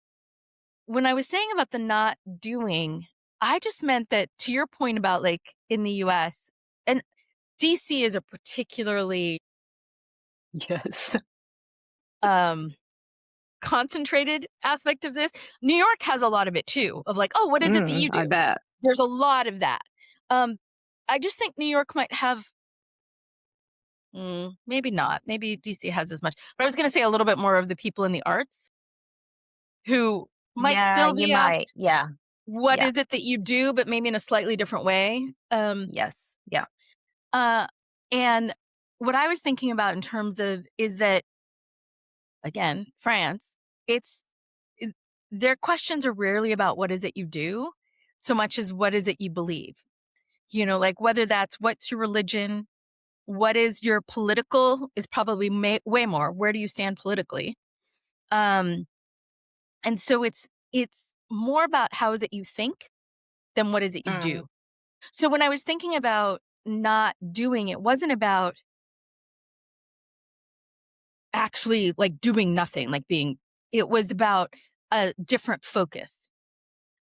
when I was saying about the not doing, I just meant that to your point about, like, in the US and DC is a particularly, Yes. um concentrated aspect of this. New York has a lot of it too, of like, "Oh, what is it that you I do?" bet. There's a lot of that. Um, I just think New York might have maybe not. Maybe DC has as much. But I was gonna say a little bit more of the people in the arts who might Yeah, still you be might. asked, Yeah. "What Yeah. is it that you do?" But maybe in a slightly different way. Yes. Yeah. Uh, and what I was thinking about in terms of is that again, France, it's it, their questions are rarely about what is it you do so much as what is it you believe. You know, like whether that's what's your religion, what is your political is probably way more. Where do you stand politically? Um, and so it's more about how is it you think than what is it you Mm. do. So when I was thinking about not doing, it wasn't about actually like doing nothing, like being. It was about a different focus.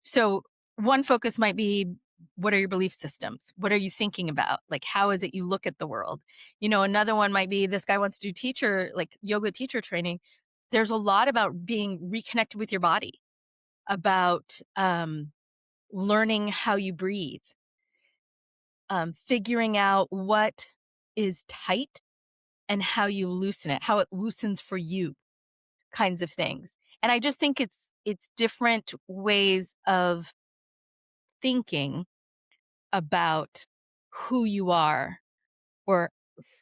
So one focus might be what are your belief systems? What are you thinking about? Like how is it you look at the world? You know, another one might be this guy wants to do teacher like yoga teacher training. There's a lot about being reconnected with your body, about learning how you breathe, figuring out what is tight and how you loosen it, how it loosens for you, kinds of things. And I just think it's different ways of thinking about who you are or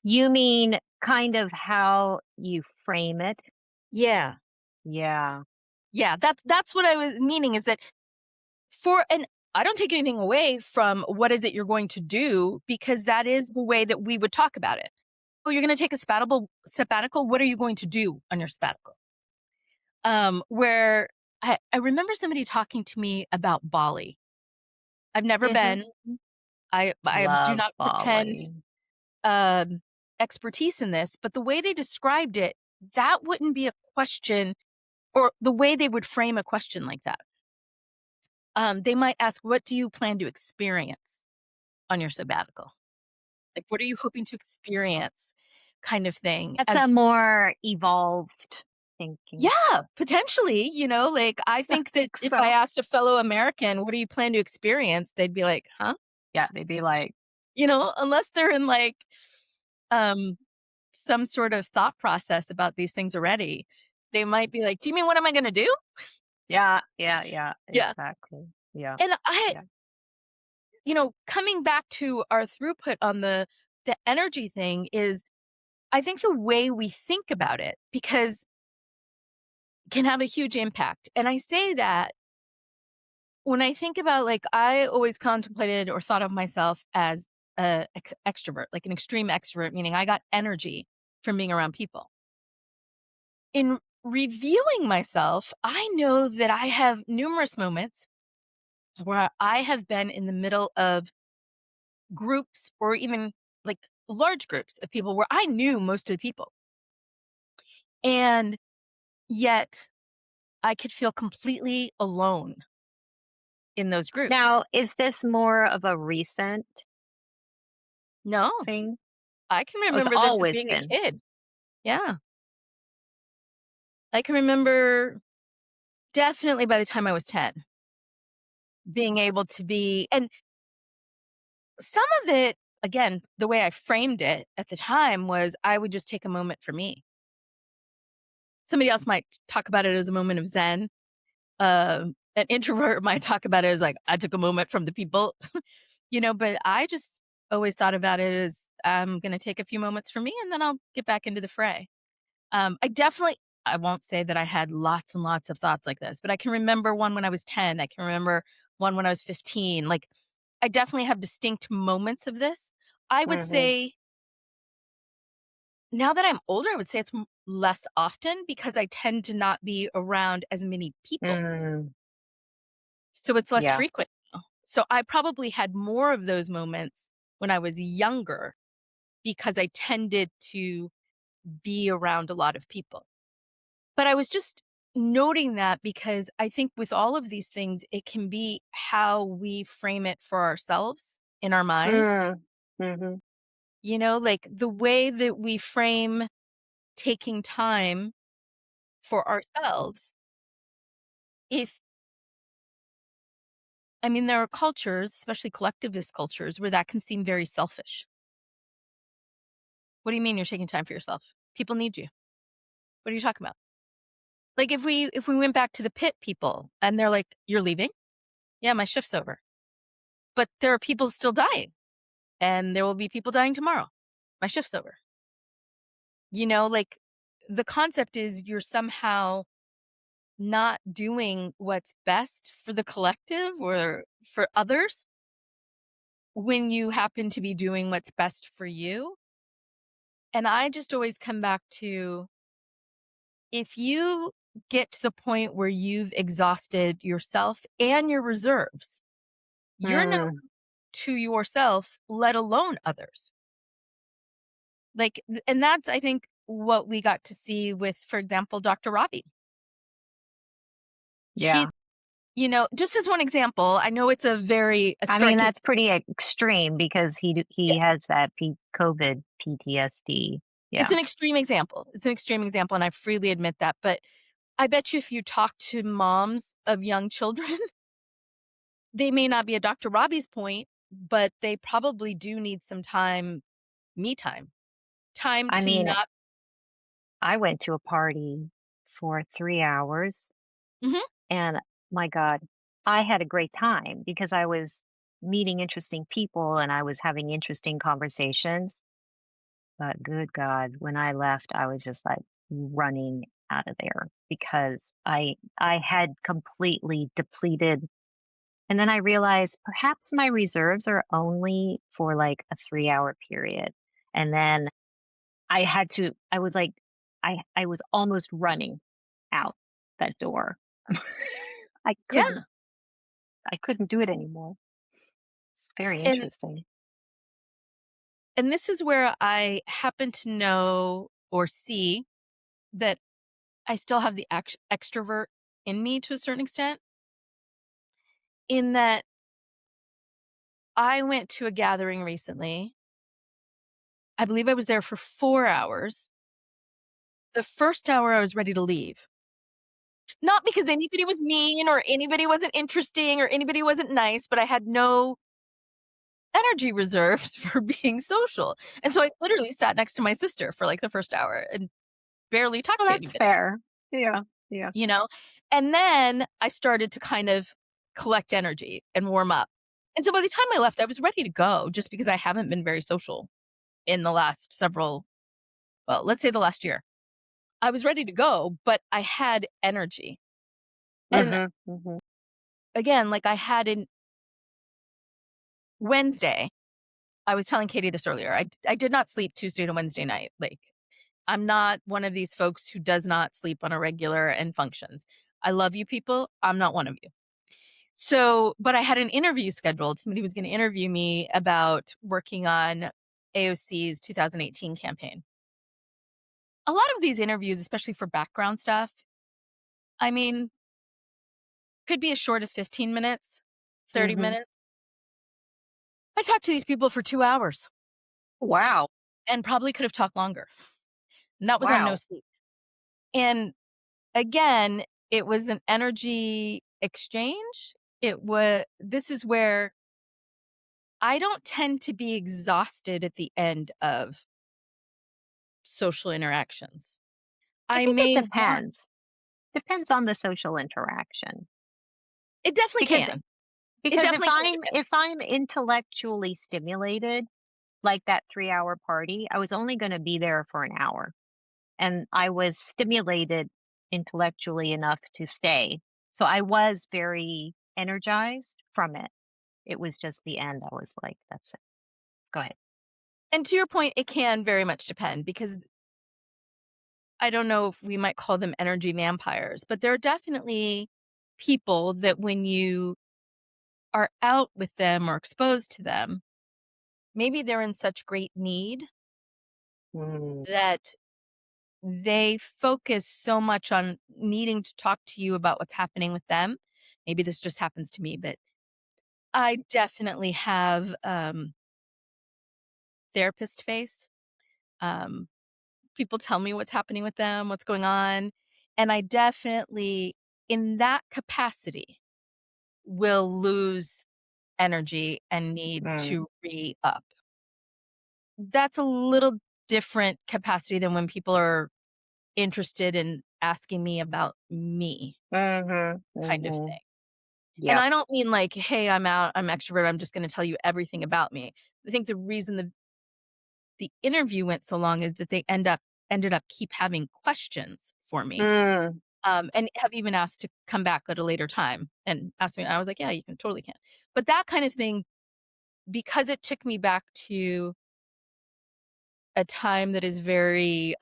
You mean kind of how you frame it? yeah. Yeah. Yeah, that's what I was meaning is that for and I don't take anything away from what is it you're going to do because that is the way that we would talk about it. Oh, you're going to take a sabbatical. What are you going to do on your sabbatical? Where I remember somebody talking to me about Bali. I've never Mhm. been. I do Love not pretend Bali. um, expertise in this, but the way they described it, that wouldn't be a question or the way they would frame a question like that. They might ask, "What do you plan to experience on your sabbatical? Like, what are you hoping to experience?" Kind of thing. That's As a more evolved thinking. yeah, potentially, you know, like I I think that think if I so. asked a fellow American, "What do you plan to experience?" They'd be like, "Huh?" Yeah, they'd be like, You know, unless they're in like um some sort of thought process about these things already, they might be like, "Do you mean what am I gonna do?" yeah, yeah, yeah, Yeah. exactly. Yeah, And I yeah. you know, coming back to our throughput on the energy thing is I think the way we think about it because can have a huge impact. And I say that when I think about like I always contemplated or thought of myself as a extrovert, like an extreme extrovert, meaning I got energy from being around people. In reviewing myself, I know that I have numerous moments where I have been in the middle of groups or even like large groups of people where I knew most of the people. And yet I could feel completely alone in those groups. Now, is this more of a recent No, thing? I can Oh, it's remember this as always being a been. kid. Yeah. I can remember definitely by the time I was 10 being able to be, and some of it, again, the way I framed it at the time was I would just take a moment for me. Somebody else might talk about it as a moment of zen. An introvert might talk about it as like, I took a moment from the people, but I just always thought about it as I'm going to take a few moments for me and then I'll get back into the fray. I won't say that I had lots and lots of thoughts like this, but I can remember one when I was 10. I can remember one when I was 15. Like, I definitely have distinct moments of this. I would Mhm. say now that I'm older, I would say it's less often because I tend to not be around as many people. Mm. So it's less Yeah. frequent now. So I probably had more of those moments when I was younger because I tended to be around a lot of people. But I was just noting that because I think with all of these things, it can be how we frame it for ourselves in our minds. Mm. Mhm. Like the way that we frame taking time for ourselves. If, I mean, there are cultures, especially collectivist cultures, where that can seem very selfish. What do you mean you're taking time for yourself? People need you. What are you talking about? Like if we went back to the pit people and they're like, "You're leaving?" "Yeah, my shift's over." But there are people still dying and there will be people dying tomorrow. My shift's over. Like the concept is you're somehow not doing what's best for the collective or for others when you happen to be doing what's best for you. And I just always come back to, if you get to the point where you've exhausted yourself and your reserves, you're no Mm. to yourself, let alone others. Like, and that's, I think, what we got to see with, for example, Dr. Robbie. He, Yeah. just as one example, I know it's a I mean, striking. that's pretty extreme because he Yes, has that COVID PTSD. it's Yeah. an extreme example. It's an extreme example, and I freely admit that. But I bet you if you talk to moms of young children, they may not be at Dr. Robbie's point, but they probably do need some time, me time, time I to mean, not. I went to a party for 3 hours, Mhm. and my god, I had a great time because I was meeting interesting people and I was having interesting conversations, but good god, when I left, I was just, like, running out of there because I had completely depleted. And then I realized perhaps my reserves are only for, like, a 3-hour period, and then I was like I was almost running out that door. I couldn't Yeah. I couldn't do it anymore. It's very And interesting. and this is where I happen to know or see that I still have the extrovert in me to a certain extent, in that I went to a gathering recently. I believe I was there for 4 hours. The first hour I was ready to leave. Not because anybody was mean or anybody wasn't interesting or anybody wasn't nice, but I had no energy reserves for being social. And so I literally sat next to my sister for like the first hour and barely talked Oh, to that's anybody, fair. Yeah, yeah. you know? And then I started to kind of collect energy and warm up. And so by the time I left, I was ready to go just because I haven't been very social in the last well, let's say the last year. I was ready to go, but I had energy. And Mhm, mhm. again, like I had in Wednesday, I was telling Katie this earlier. I did not sleep Tuesday to Wednesday night. Like, I'm not one of these folks who does not sleep on a regular and functions. I love you people. I'm not one of you. So, but I had an interview scheduled. Somebody was going to interview me about working on AOC's 2018 campaign. A lot of these interviews, especially for background stuff, I mean, could be as short as 15 minutes, 30 Mhm. minutes. I talked to these people for 2 hours Wow, and probably could have talked longer. And that was on no wow. sleep. And again, it was an energy exchange. This is where I don't tend to be exhausted at the end of social interactions. I I think it may want, depends. Depends on the social interaction. It definitely Because can. It because definitely can depend. if I'm intellectually stimulated, like that 3-hour party, I was only gonna be there for an hour, and I was stimulated intellectually enough to stay. So I was very energized from it. It was just the end, I was like, "That's it. Go ahead." And to your point, it can very much depend because I don't know if we might call them energy vampires, but there are definitely people that when you are out with them or exposed to them, maybe they're in such great need Mm, that they focus so much on needing to talk to you about what's happening with them. Maybe this just happens to me, but I definitely have therapist face. Um, People tell me what's happening with them, what's going on, and I definitely, in that capacity, will lose energy and need mm, to re up. That's a little different capacity than when people are interested in asking me about me, mhm, kind of mhm. thing. And Yep, I don't mean like, "Hey, I'm out, I'm extrovert, I'm just gonna tell you everything about me." I think the reason the interview went so long is that they ended up keep having questions for me, mm, and have even asked to come back at a later time and ask me. I was like, "Yeah, you can totally can." But that kind of thing, because it took me back to a time that is very,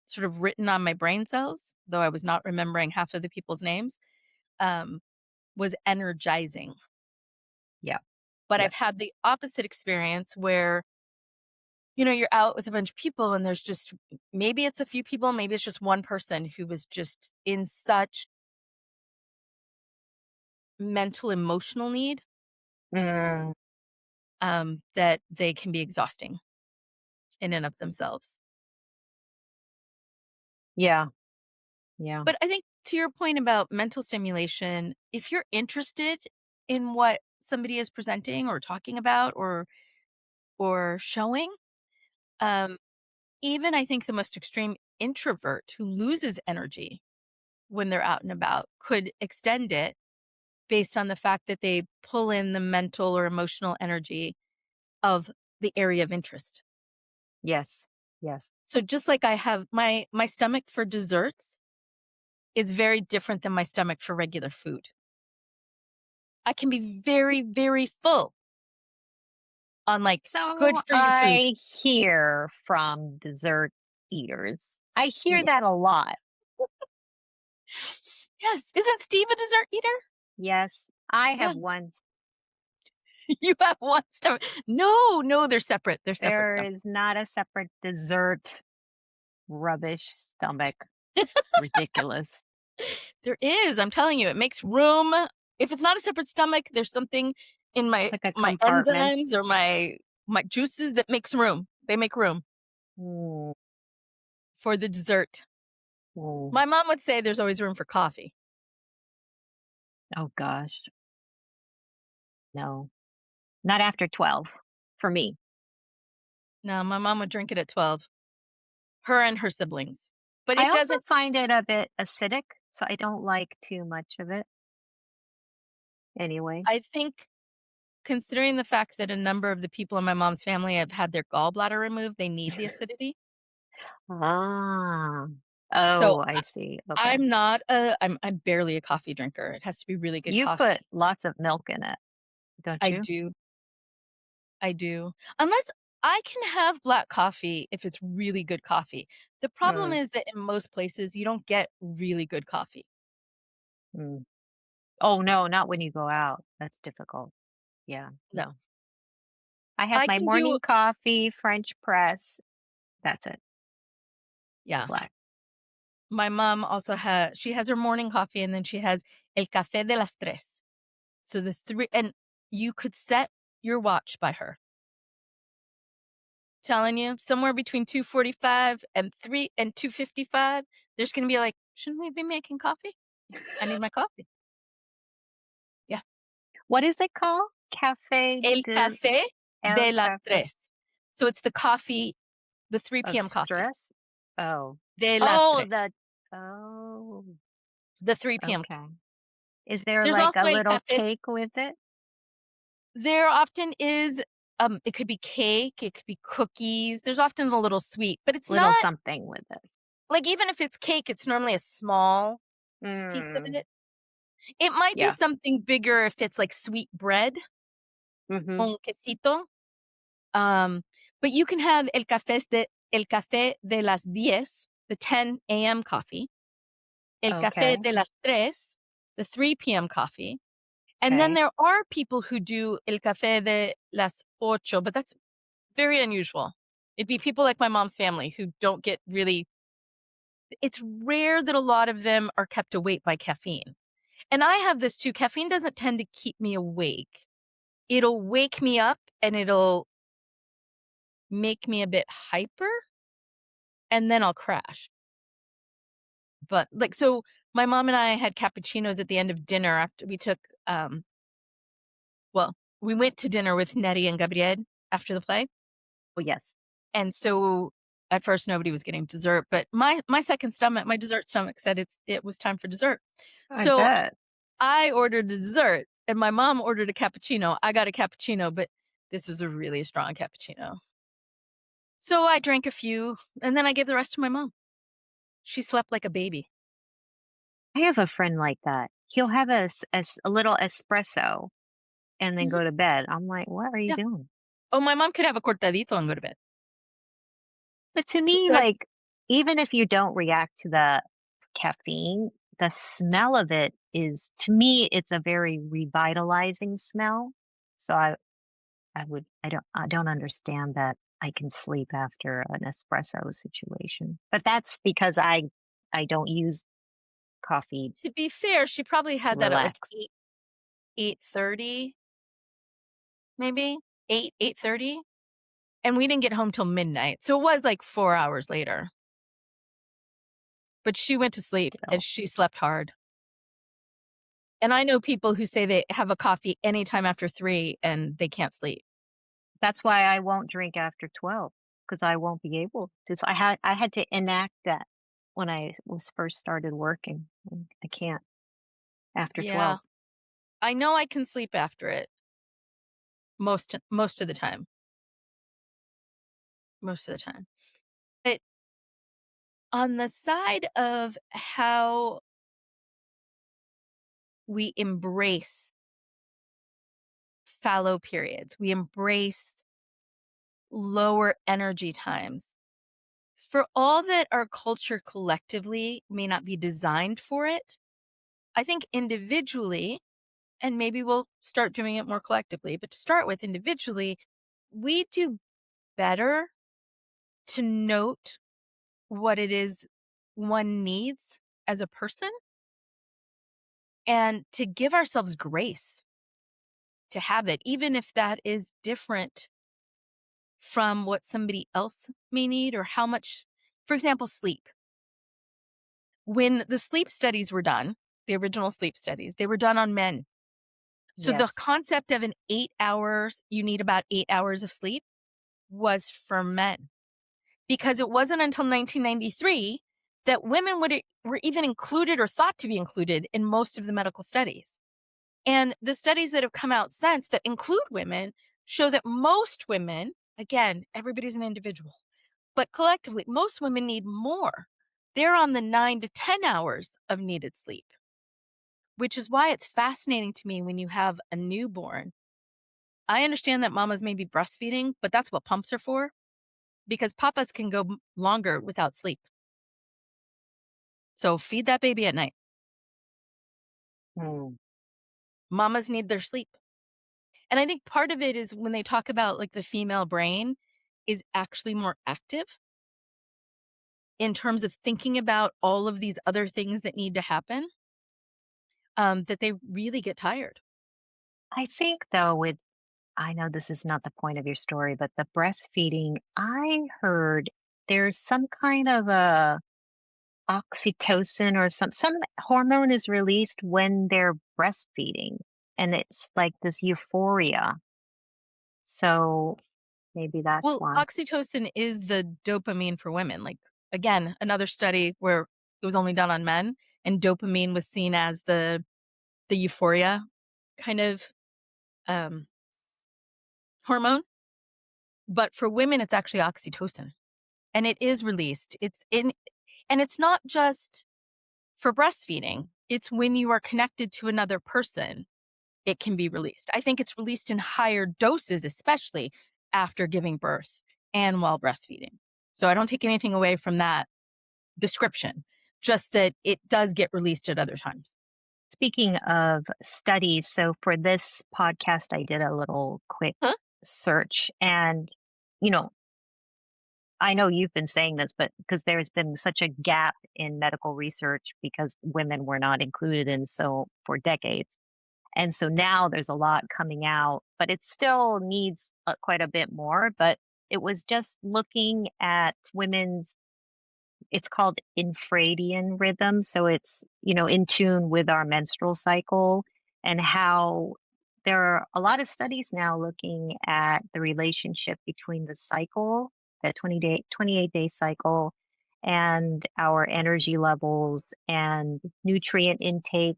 sort of written on my brain cells, though I was not remembering half of the people's names, um, was energizing. yep, But yep, I've had the opposite experience where, you're out with a bunch of people and there's just maybe it's a few people, maybe it's just one person who was just in such mental emotional need, mm, that they can be exhausting in and of themselves. yeah, yeah, But I think to your point about mental stimulation, if you're interested in what somebody is presenting or talking about or showing, um, even I think the most extreme introvert who loses energy when they're out and about could extend it based on the fact that they pull in the mental or emotional energy of the area of interest. yes, yes. So just like I have my stomach for desserts is very different than my stomach for regular food. I can be very, very full on, like, good So for you food. I hear from dessert eaters. I hear that Yes. a lot. Yes. Isn't Steve a dessert eater? Yes, I Yeah. have one. You have one stomach. No, no, they're separate. They're separate There stomachs. is not a separate dessert rubbish stomach. Ridiculous. There is, I'm telling you, it makes room. If it's not a separate stomach, there's something in It's like a my compartment. enzymes or my juices that makes room. They make room Mm, for the dessert. mm. My mom would say there's always room for coffee. Oh gosh, no, not after 12 for me. No, my mom would drink it at 12. Her and her siblings. But I it also doesn't find it a bit acidic, so I don't like too much of it anyway. I think considering the fact that a number of the people in my mom's family have had their gallbladder removed, they need the acidity. Ah. So Oh, I see. Okay. I'm barely a coffee drinker. It has to be really good You put coffee. lots of milk in it, don't I you? do. I do. Unless I can have black coffee if it's really good coffee. The problem Mm, is that in most places you don't get really good coffee. mm. Oh, no, not when you go out. That's difficult. Yeah, No. no. I have I my can do morning coffee, French press. That's it. No yeah. black. My mom also has her morning coffee and then she has el café de las tres. So the three and you could set your watch by her. Telling you, somewhere between 2:45 and 2:55, there's gonna be like, "Shouldn't we be making coffee? I need my coffee." Yeah. What is it called? Cafe El de café El de las Cafe tres. So it's the coffee, the of 3 PM coffee. stress? Oh. De las Oh, tres. the oh, The 3 PM. okay. Is there, There's like, also a el little café. cake with it? There often is, it could be cake, it could be cookies. There's often a little sweet, but it's Little not something with it. like, even if it's cake, it's normally a small piece of Mm, it. It might be yeah. something bigger if it's like sweet bread, Mhm. un quesito. Um, but you can have el café de las 10, the 10 a.m. coffee, el café Okay. de las 3, the 3 p.m. coffee. And then Okay. there are people who do el café de las 8, but that's very unusual. It'd be people like my mom's family who don't get really, it's rare that a lot of them are kept awake by caffeine. And I have this too. Caffeine doesn't tend to keep me awake. It'll wake me up and it'll make me a bit hyper and then I'll crash. But like, so my mom and I had cappuccinos at the end of dinner after we took, well, we went to dinner with Nettie and Gabriel after the play. Oh, yes. And so at first nobody was getting dessert, but my second stomach, my dessert stomach said it was time for dessert. I So bet. I ordered a dessert and my mom ordered a cappuccino. I got a cappuccino, but this was a really strong cappuccino. So I drank a few and then I gave the rest to my mom. She slept like a baby. I have a friend like that. He'll have a little espresso and then Mhm. go to bed. I'm like, "What are you Yeah. doing?" Oh, my mom could have a cortadito and go to bed. But to me, That's like, even if you don't react to the caffeine, the smell of it is to me, it's a very revitalizing smell. So I don't understand that I can sleep after an espresso situation. But that's because I don't use coffee to be fair, she probably to had that at like relax. 8:30, maybe 8:30, and we didn't get home till midnight. So it was like 4 hours later. But she went to sleep and Still. she slept hard. And I know people who say they have a coffee anytime after 3 and they can't sleep. That's why I won't drink after 12 because I won't be able to. So I had to enact that when I was first started working. I can't after Yeah. 12. I know I can sleep after it most of the time. Most of the time. But on the side of how we embrace fallow periods, we embrace lower energy times. For all that our culture collectively may not be designed for it, I think individually, and maybe we'll start doing it more collectively, but to start with individually, we do better to note what it is one needs as a person and to give ourselves grace to have it, even if that is different from what somebody else may need or how much, for example, sleep. When the sleep studies were done, the original sleep studies, they were done on men. So the Yes. concept of an 8 hours, you need about 8 hours of sleep was for men because it wasn't until 1993 that women were even included or thought to be included in most of the medical studies. And the studies that have come out since that include women show that most women, again, everybody's an individual, but collectively, most women need more. They're on the 9 to 10 hours of needed sleep, which is why it's fascinating to me when you have a newborn. I understand that mamas may be breastfeeding, but that's what pumps are for because papas can go longer without sleep. So feed that baby at night. Hmm. Mamas need their sleep. And I think part of it is when they talk about like the female brain is actually more active in terms of thinking about all of these other things that need to happen, that they really get tired. I think though with I know this is not the point of your story, but the breastfeeding, I heard there's some kind of a oxytocin or some hormone is released when they're breastfeeding, and it's like this euphoria. So maybe that's Well, why. oxytocin is the dopamine for women. Like, again, another study where it was only done on men and dopamine was seen as the the euphoria kind of um, hormone. But for women, it's actually oxytocin, and it is released. And it's not just for breastfeeding. It's when you are connected to another person, it can be released. I think it's released in higher doses, especially after giving birth and while breastfeeding. So I don't take anything away from that description, just that it does get released at other times. Speaking of studies, so for this podcast, I did a little quick Huh? search and, you know, I know you've been saying this, but because there's been such a gap in medical research because women were not included in so for decades. And so now there's a lot coming out, but it still needs quite a bit more. But it was just looking at women's, it's called infradian rhythm. So it's, in tune with our menstrual cycle and how there are a lot of studies now looking at the relationship between the cycle, the 28-day cycle, and our energy levels and nutrient intake.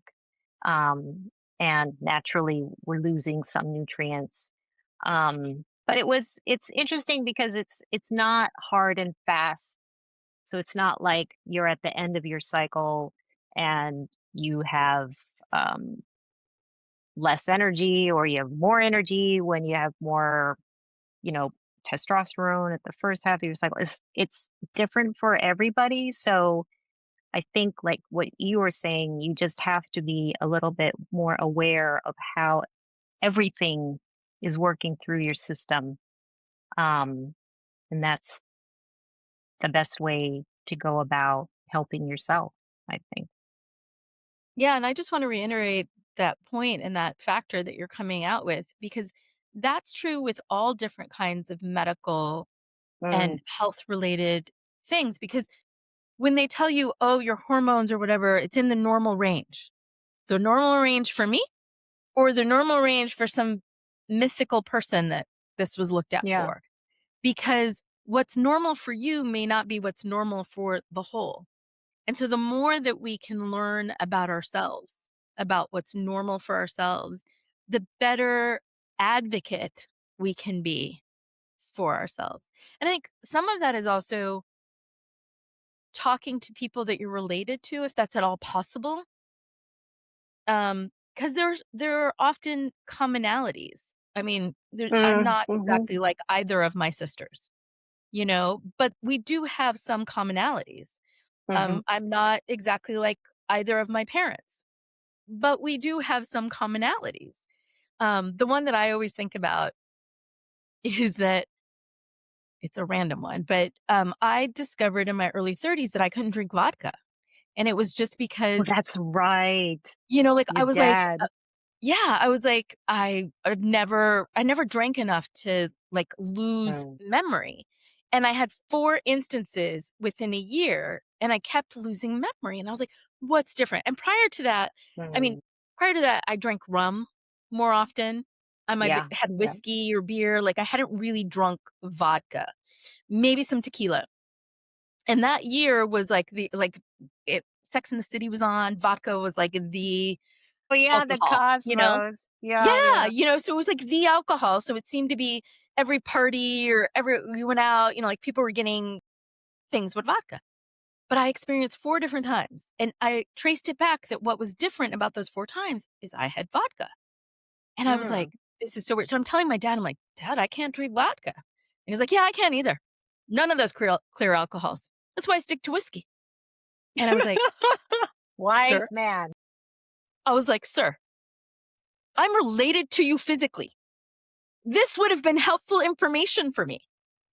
And naturally, we're losing some nutrients. But it's interesting because it's not hard and fast, so it's not like you're at the end of your cycle and you have um, less energy or you have more energy when you have more, you know, testosterone at the first half of your cycle. It's different for everybody. So I think like what you were saying, you just have to be a little bit more aware of how everything is working through your system. Um, and that's the best way to go about helping yourself, I think. Yeah, and I just want to reiterate that point and that factor that you're coming out with, because that's true with all different kinds of medical Mm, and health related things. Because when they tell you, oh, your hormones or whatever, it's in the normal range, the normal range for me or the normal range for some mythical person that this was looked at yeah. for. Because what's normal for you may not be what's normal for the whole. And so the more that we can learn about ourselves, about what's normal for ourselves, the better advocate we can be for ourselves. And I think some of that is also talking to people that you're related to, if that's at all possible. Because there are often commonalities. I mean, I'm Mm, not mhm, exactly like either of my sisters, but we do have some commonalities. mhm. I'm not exactly like either of my parents, but we do have some commonalities. The one that I always think about is that it's a random one, but I discovered in my early 30s that I couldn't drink vodka. And it was just Oh, because, that's right. like Your I was like, dad. yeah, I was like, I never drank enough to like lose Mm, memory. And I had 4 instances within a year and I kept losing memory. And I was like, what's different? And I mean, mm. prior to that, I drank rum more often. I might have Yeah, had yeah. whiskey or beer. Like I hadn't really drunk vodka, maybe some tequila. And that year was like Sex in the City was on, vodka was like the Oh, yeah, the alcohol. Cosmos. Yeah, Yeah, yeah. so it was like the alcohol, so it seemed to be every party or every we went out, like people were getting things with vodka. But I experienced 4 different times, and I traced it back that what was different about those 4 times is I had vodka. And I was like, Mm. "This is so weird." So I'm telling my dad, I'm like, "Dad, I can't drink vodka." And he's like, "Yeah, I can't either. None of those clear alcohols. That's why I stick to whiskey." And I was like, "Sir?" Wise man. I was like, "Sir, I'm related to you physically. This would have been helpful information for me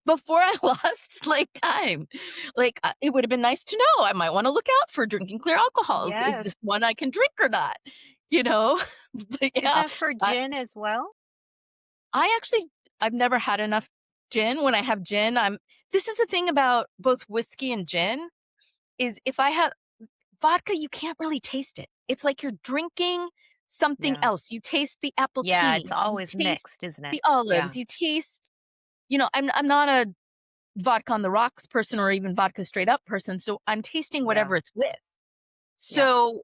before I lost like time. Like it would have been nice to know. I might want to look out for drinking clear alcohols. Is Yes. this one I can drink or not? You know? But Is yeah, that for I, gin as well? I actually I've never had enough gin. When I have gin, this is the thing about both whiskey and gin is if I have vodka, you can't really taste it. It's like you're drinking something Yeah. else. You taste the Yeah, it's appletini, you always taste mixed, isn't it? the Yeah. olives, you taste, I'm not a vodka on the rocks person or even vodka straight up person, so I'm tasting Yeah. whatever it's with. Yeah. So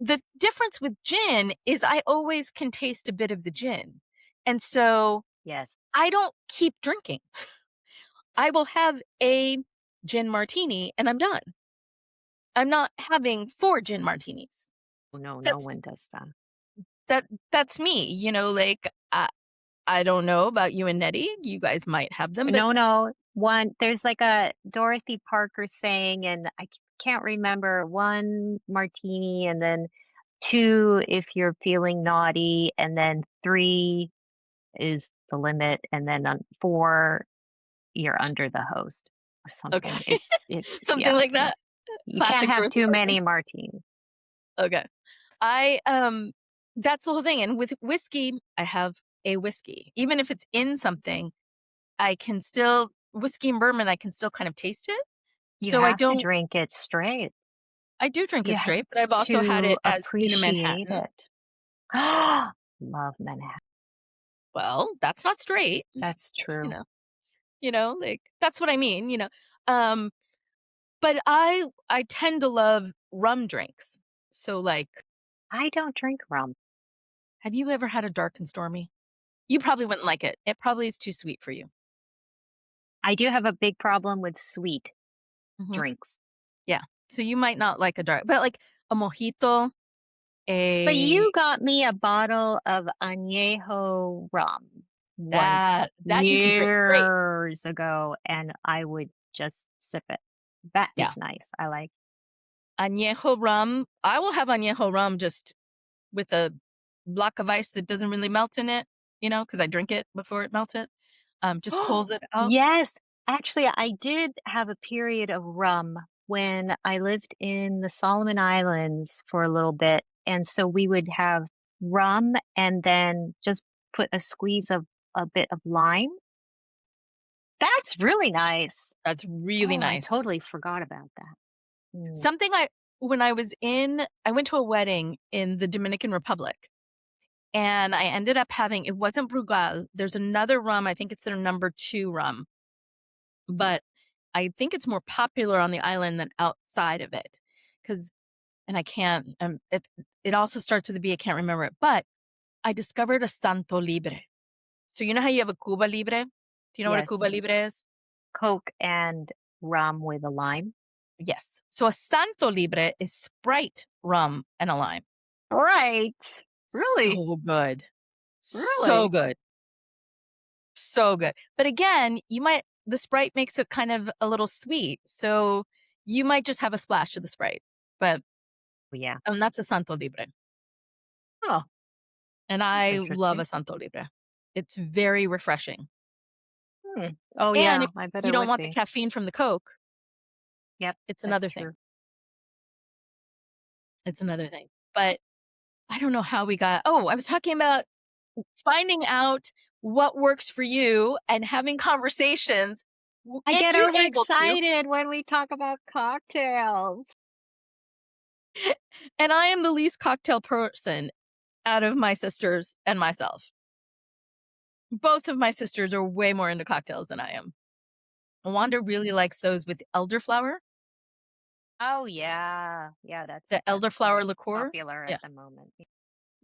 the difference with gin is I always can taste a bit of the gin. And so Yes. I don't keep drinking. I will have a gin martini and I'm done. I'm not having 4 gin martinis. Oh, no, no That's one does that. that's me, like I don't know about you and Nettie. You guys might have them, but No, no. There's like a Dorothy Parker saying, and can't remember, 1 martini and then 2 if you're feeling naughty, and then 3 is the limit, and then on 4 you're under the host or okay. something. Something Yeah, like yeah. that. You can't Classic have Dorothy too Parker. many martinis. Okay. I that's the whole thing. And with whiskey, I have a whiskey. Even if it's in something, I can still whiskey and bourbon, I can still kind of taste it. You So I have to don't drink it straight. I do drink You it have straight, but I've also had to it as in a appreciate Manhattan. it. Love Manhattan. Well, that's not straight, That's you true. know. Like that's what I mean. Um but I tend to love rum drinks. So like, I don't drink rum. have you ever had a dark and stormy? You probably wouldn't like it. It probably is too sweet for you. I do have a big problem with sweet Mhm. drinks. Yeah. So you might not like a dark, but like a mojito, But a you got me a bottle of añejo rum once that you can drink straight. years ago, and I would just sip it. That is Yeah. nice. I like. Añejo rum. I will have añejo rum just with a block of ice that doesn't really melt in it, because I drink it before it melts it. Just cools it out. Yes. Actually, I did have a period of rum when I lived in the Solomon Islands for a little bit. And so we would have rum and then just put a squeeze of a bit of lime. That's really nice. That's really Oh, I nice. totally forgot about that. Mm. Something when I went to a wedding in the Dominican Republic and I ended up having, it wasn't Brugal. There's another rum. I think it's their number 2 rum, but I think it's more popular on the island than outside of it. Cause, and I can't, it also starts with a B. I can't remember it, but I discovered a Santo Libre. So you know how you have a Cuba Libre? Do you know what a Yes. Cuba Libre is? Coke and rum with a lime. Yes. So a Santo Libre is Sprite, rum, and a lime. Right. Really? So good. So Really? good. So good. But again, the Sprite makes it kind of a little sweet. So you might just have a splash of the Sprite. But Yeah. that's a Santo Libre. Oh, And that's I love interesting. a Santo Libre. It's very refreshing. Hmm. Oh, And yeah. if I bet you it don't would want the be. caffeine from the Coke, Yep. it's That's another thing. true. It's another thing. But I don't know how we got. Oh, I was talking about finding out what works for you and having conversations I if get you're able to. overexcited when we talk about cocktails. And I am the least cocktail person out of my sisters and myself. Both of my sisters are way more into cocktails than I am. Wanda really likes those with elderflower, Oh, yeah. Yeah, the that's elderflower liqueur. popular at Yeah. the moment.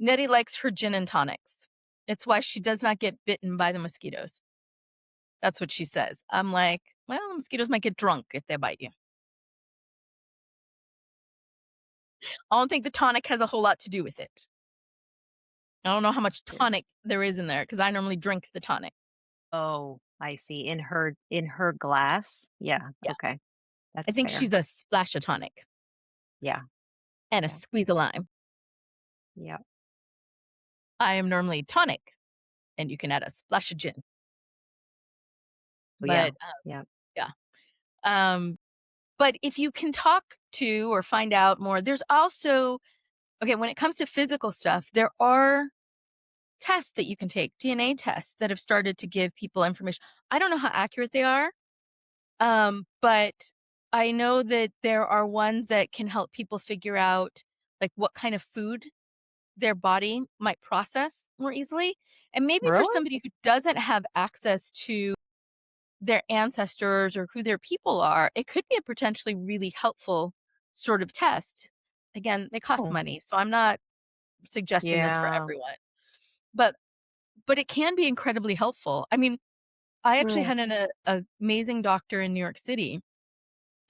Nettie likes her gin and tonics. It's why she does not get bitten by the mosquitoes. That's what she says. I'm like, well, the mosquitoes might get drunk if they bite you. I don't think the tonic has a whole lot to do with it. I don't know how much True. tonic there is in there because I normally drink the tonic. Oh, I see. In her glass? Yeah, Yeah. okay. I That's think fair. she's a splash of tonic Yeah, and a yeah, squeeze of lime. yeah. I am normally tonic and you can add a splash of gin. Oh, yeah, But yeah. yeah. Um, but if you can talk to or find out more, there's also, okay, when it comes to physical stuff, there are tests that you can take, DNA tests that have started to give people information. I don't know how accurate they are, but I know that there are ones that can help people figure out like what kind of food their body might process more easily. And maybe for Really? somebody who doesn't have access to their ancestors or who their people are, it could be a potentially really helpful sort of test. Again, they cost Oh, money, so I'm not suggesting this for yeah. everyone. But it can be incredibly helpful. I mean, I actually Mm. had a amazing doctor in New York City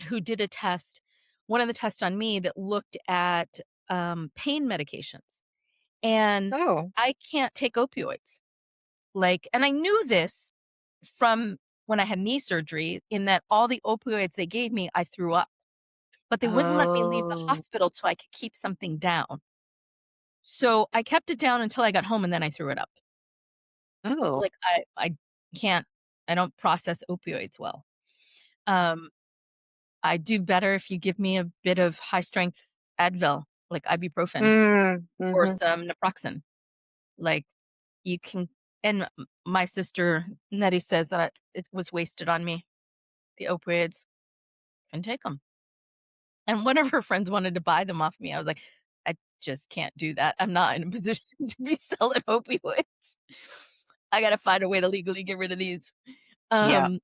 who did a test, one of the tests on me that looked at, pain medications, and Oh. I can't take opioids. Like, and I knew this from when I had knee surgery in that all the opioids they gave me, I threw up, but they wouldn't let me leave the Oh. hospital till I could keep something down. So I kept it down until I got home and then I threw it up. Oh. Like, I can't, I don't process opioids well. Um, I do better if you give me a bit of high strength Advil, like ibuprofen Mm. or Mhm. some naproxen. Like, you can, and my sister Nettie says that it was wasted on me, the opioids. Can take them. And one of her friends wanted to buy them off me. I was like, "I just can't do that. I'm not in a position to be selling opioids. I gotta find a way to legally get rid of these." Yeah. Um,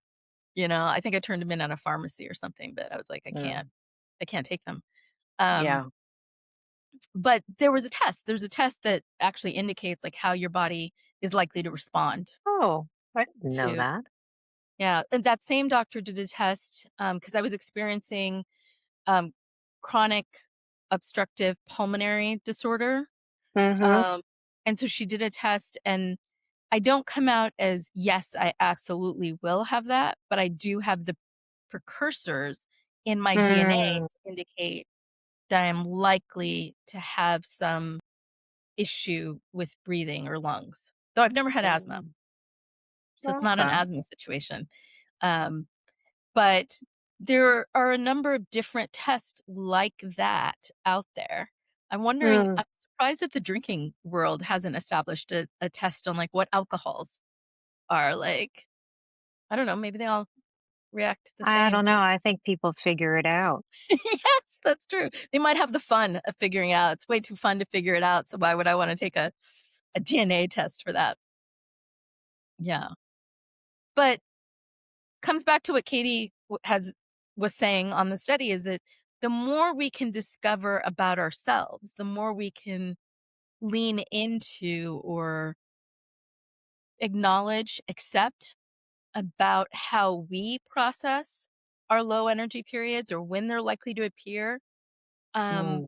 I think I turned them in at a pharmacy or something, but I was like, Mm. I can't take them." Um, Yeah. but there was a test. There's a test that actually indicates, like, how your body is likely to respond Oh, I didn't know to. that. Yeah, and that same doctor did a test, because I was experiencing, um, chronic obstructive pulmonary disorder. Mhm. Um, and so she did a test, and I don't come out as, "Yes, I absolutely will have that," but I do have the precursors in my DNA Mm. to indicate that I'm likely to have some issue with breathing or lungs, though I've never had asthma, Mm. so it's not an Okay. asthma situation. Um, but there are a number of different tests like that out there. Mm. I'm surprised that the drinking world hasn't established a test on, like, what alcohols are like. I don't know, maybe they all react the I same. don't know. I think people figure it out. Yes, that's true. They might have the fun of figuring it out. It's way too fun to figure it out, so why would I wanna take a DNA test for that? Yeah. But comes back to what Katie was saying on the study, is that the more we can discover about ourselves, the more we can lean into or acknowledge, accept about how we process our low energy periods or when they're likely to appear. um, Mm.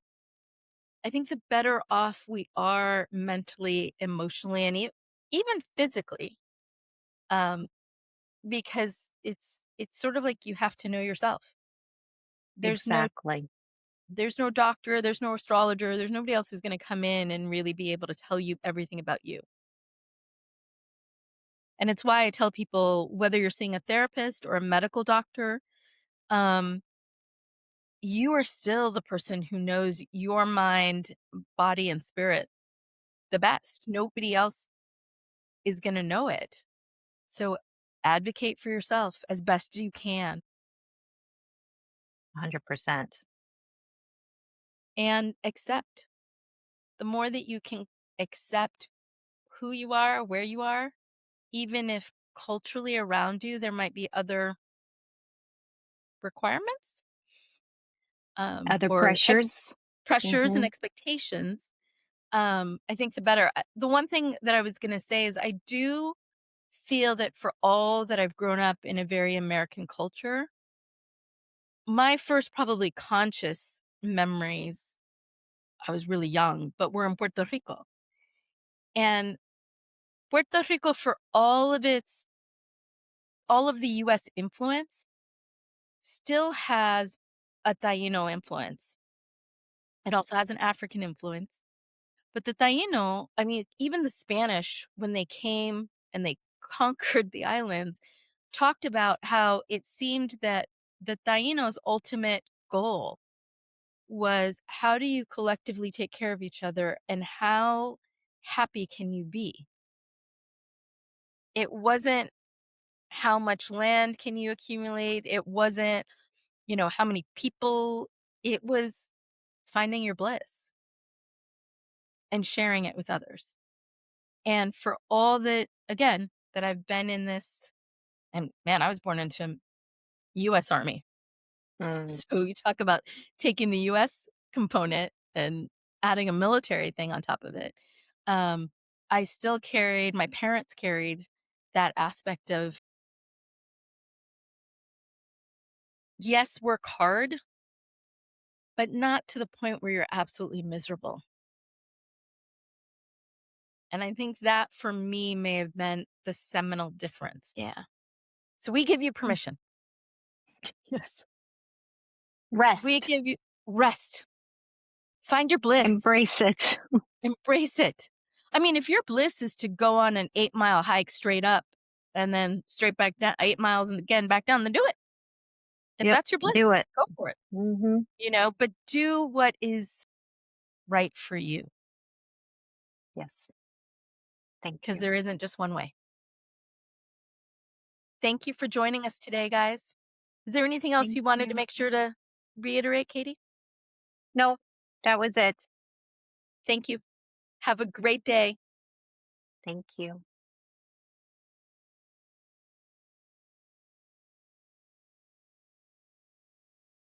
I think the better off we are mentally, emotionally, and even physically, um, because it's sort of like you have to know yourself. There's no Exactly. There's no doctor, there's no astrologer, there's nobody else who's gonna come in and really be able to tell you everything about you. And it's why I tell people, whether you're seeing a therapist or a medical doctor, um, you are still the person who knows your mind, body, and spirit the best. Nobody else is gonna know it. So advocate for yourself as best you can 100%. and accept. The more that you can accept who you are, where you are, even if culturally around you there might be other requirements, Other or pressures? pressures and Mhm. expectations, I think the better. The one thing that I was going to say is I do feel that for all that I've grown up in a very American culture, my first probably conscious memories, I was really young, but were in Puerto Rico. And Puerto Rico, for all of the US influence, still has a Taino influence. It also has an African influence. But the Taino, I mean, even the Spanish, when they came and they conquered the islands, talked about how it seemed that the Taino's ultimate goal was, how do you collectively take care of each other and how happy can you be? It wasn't how much land can you accumulate. It wasn't, how many people. It was finding your bliss and sharing it with others. And for all that, again, that I've been in this, and man, I was born into a US Army. Mm. So you talk about taking the US component, and adding a military thing on top of it, um, I still carried my parents carried that aspect of, yes, work hard, but not to the point where you're absolutely miserable. And I think that for me may have been the seminal difference. Yeah. So we give you Mm. permission. Yes. We Rest. give you rest. Find your bliss. Embrace it. Embrace it. I mean, if your bliss is to go on an 8-mile hike straight up and then straight back down 8 miles and again back down, then do it. If Yep. that's your Do bliss, it. go for it. Hmm. But do what is right for you Yes. Thank because you. there isn't just one way. Thank you for joining us today, guys. Is there anything else Thank you wanted to you. make sure to reiterate, Katie? No, that was it. Thank you. Have a great day. Thank you.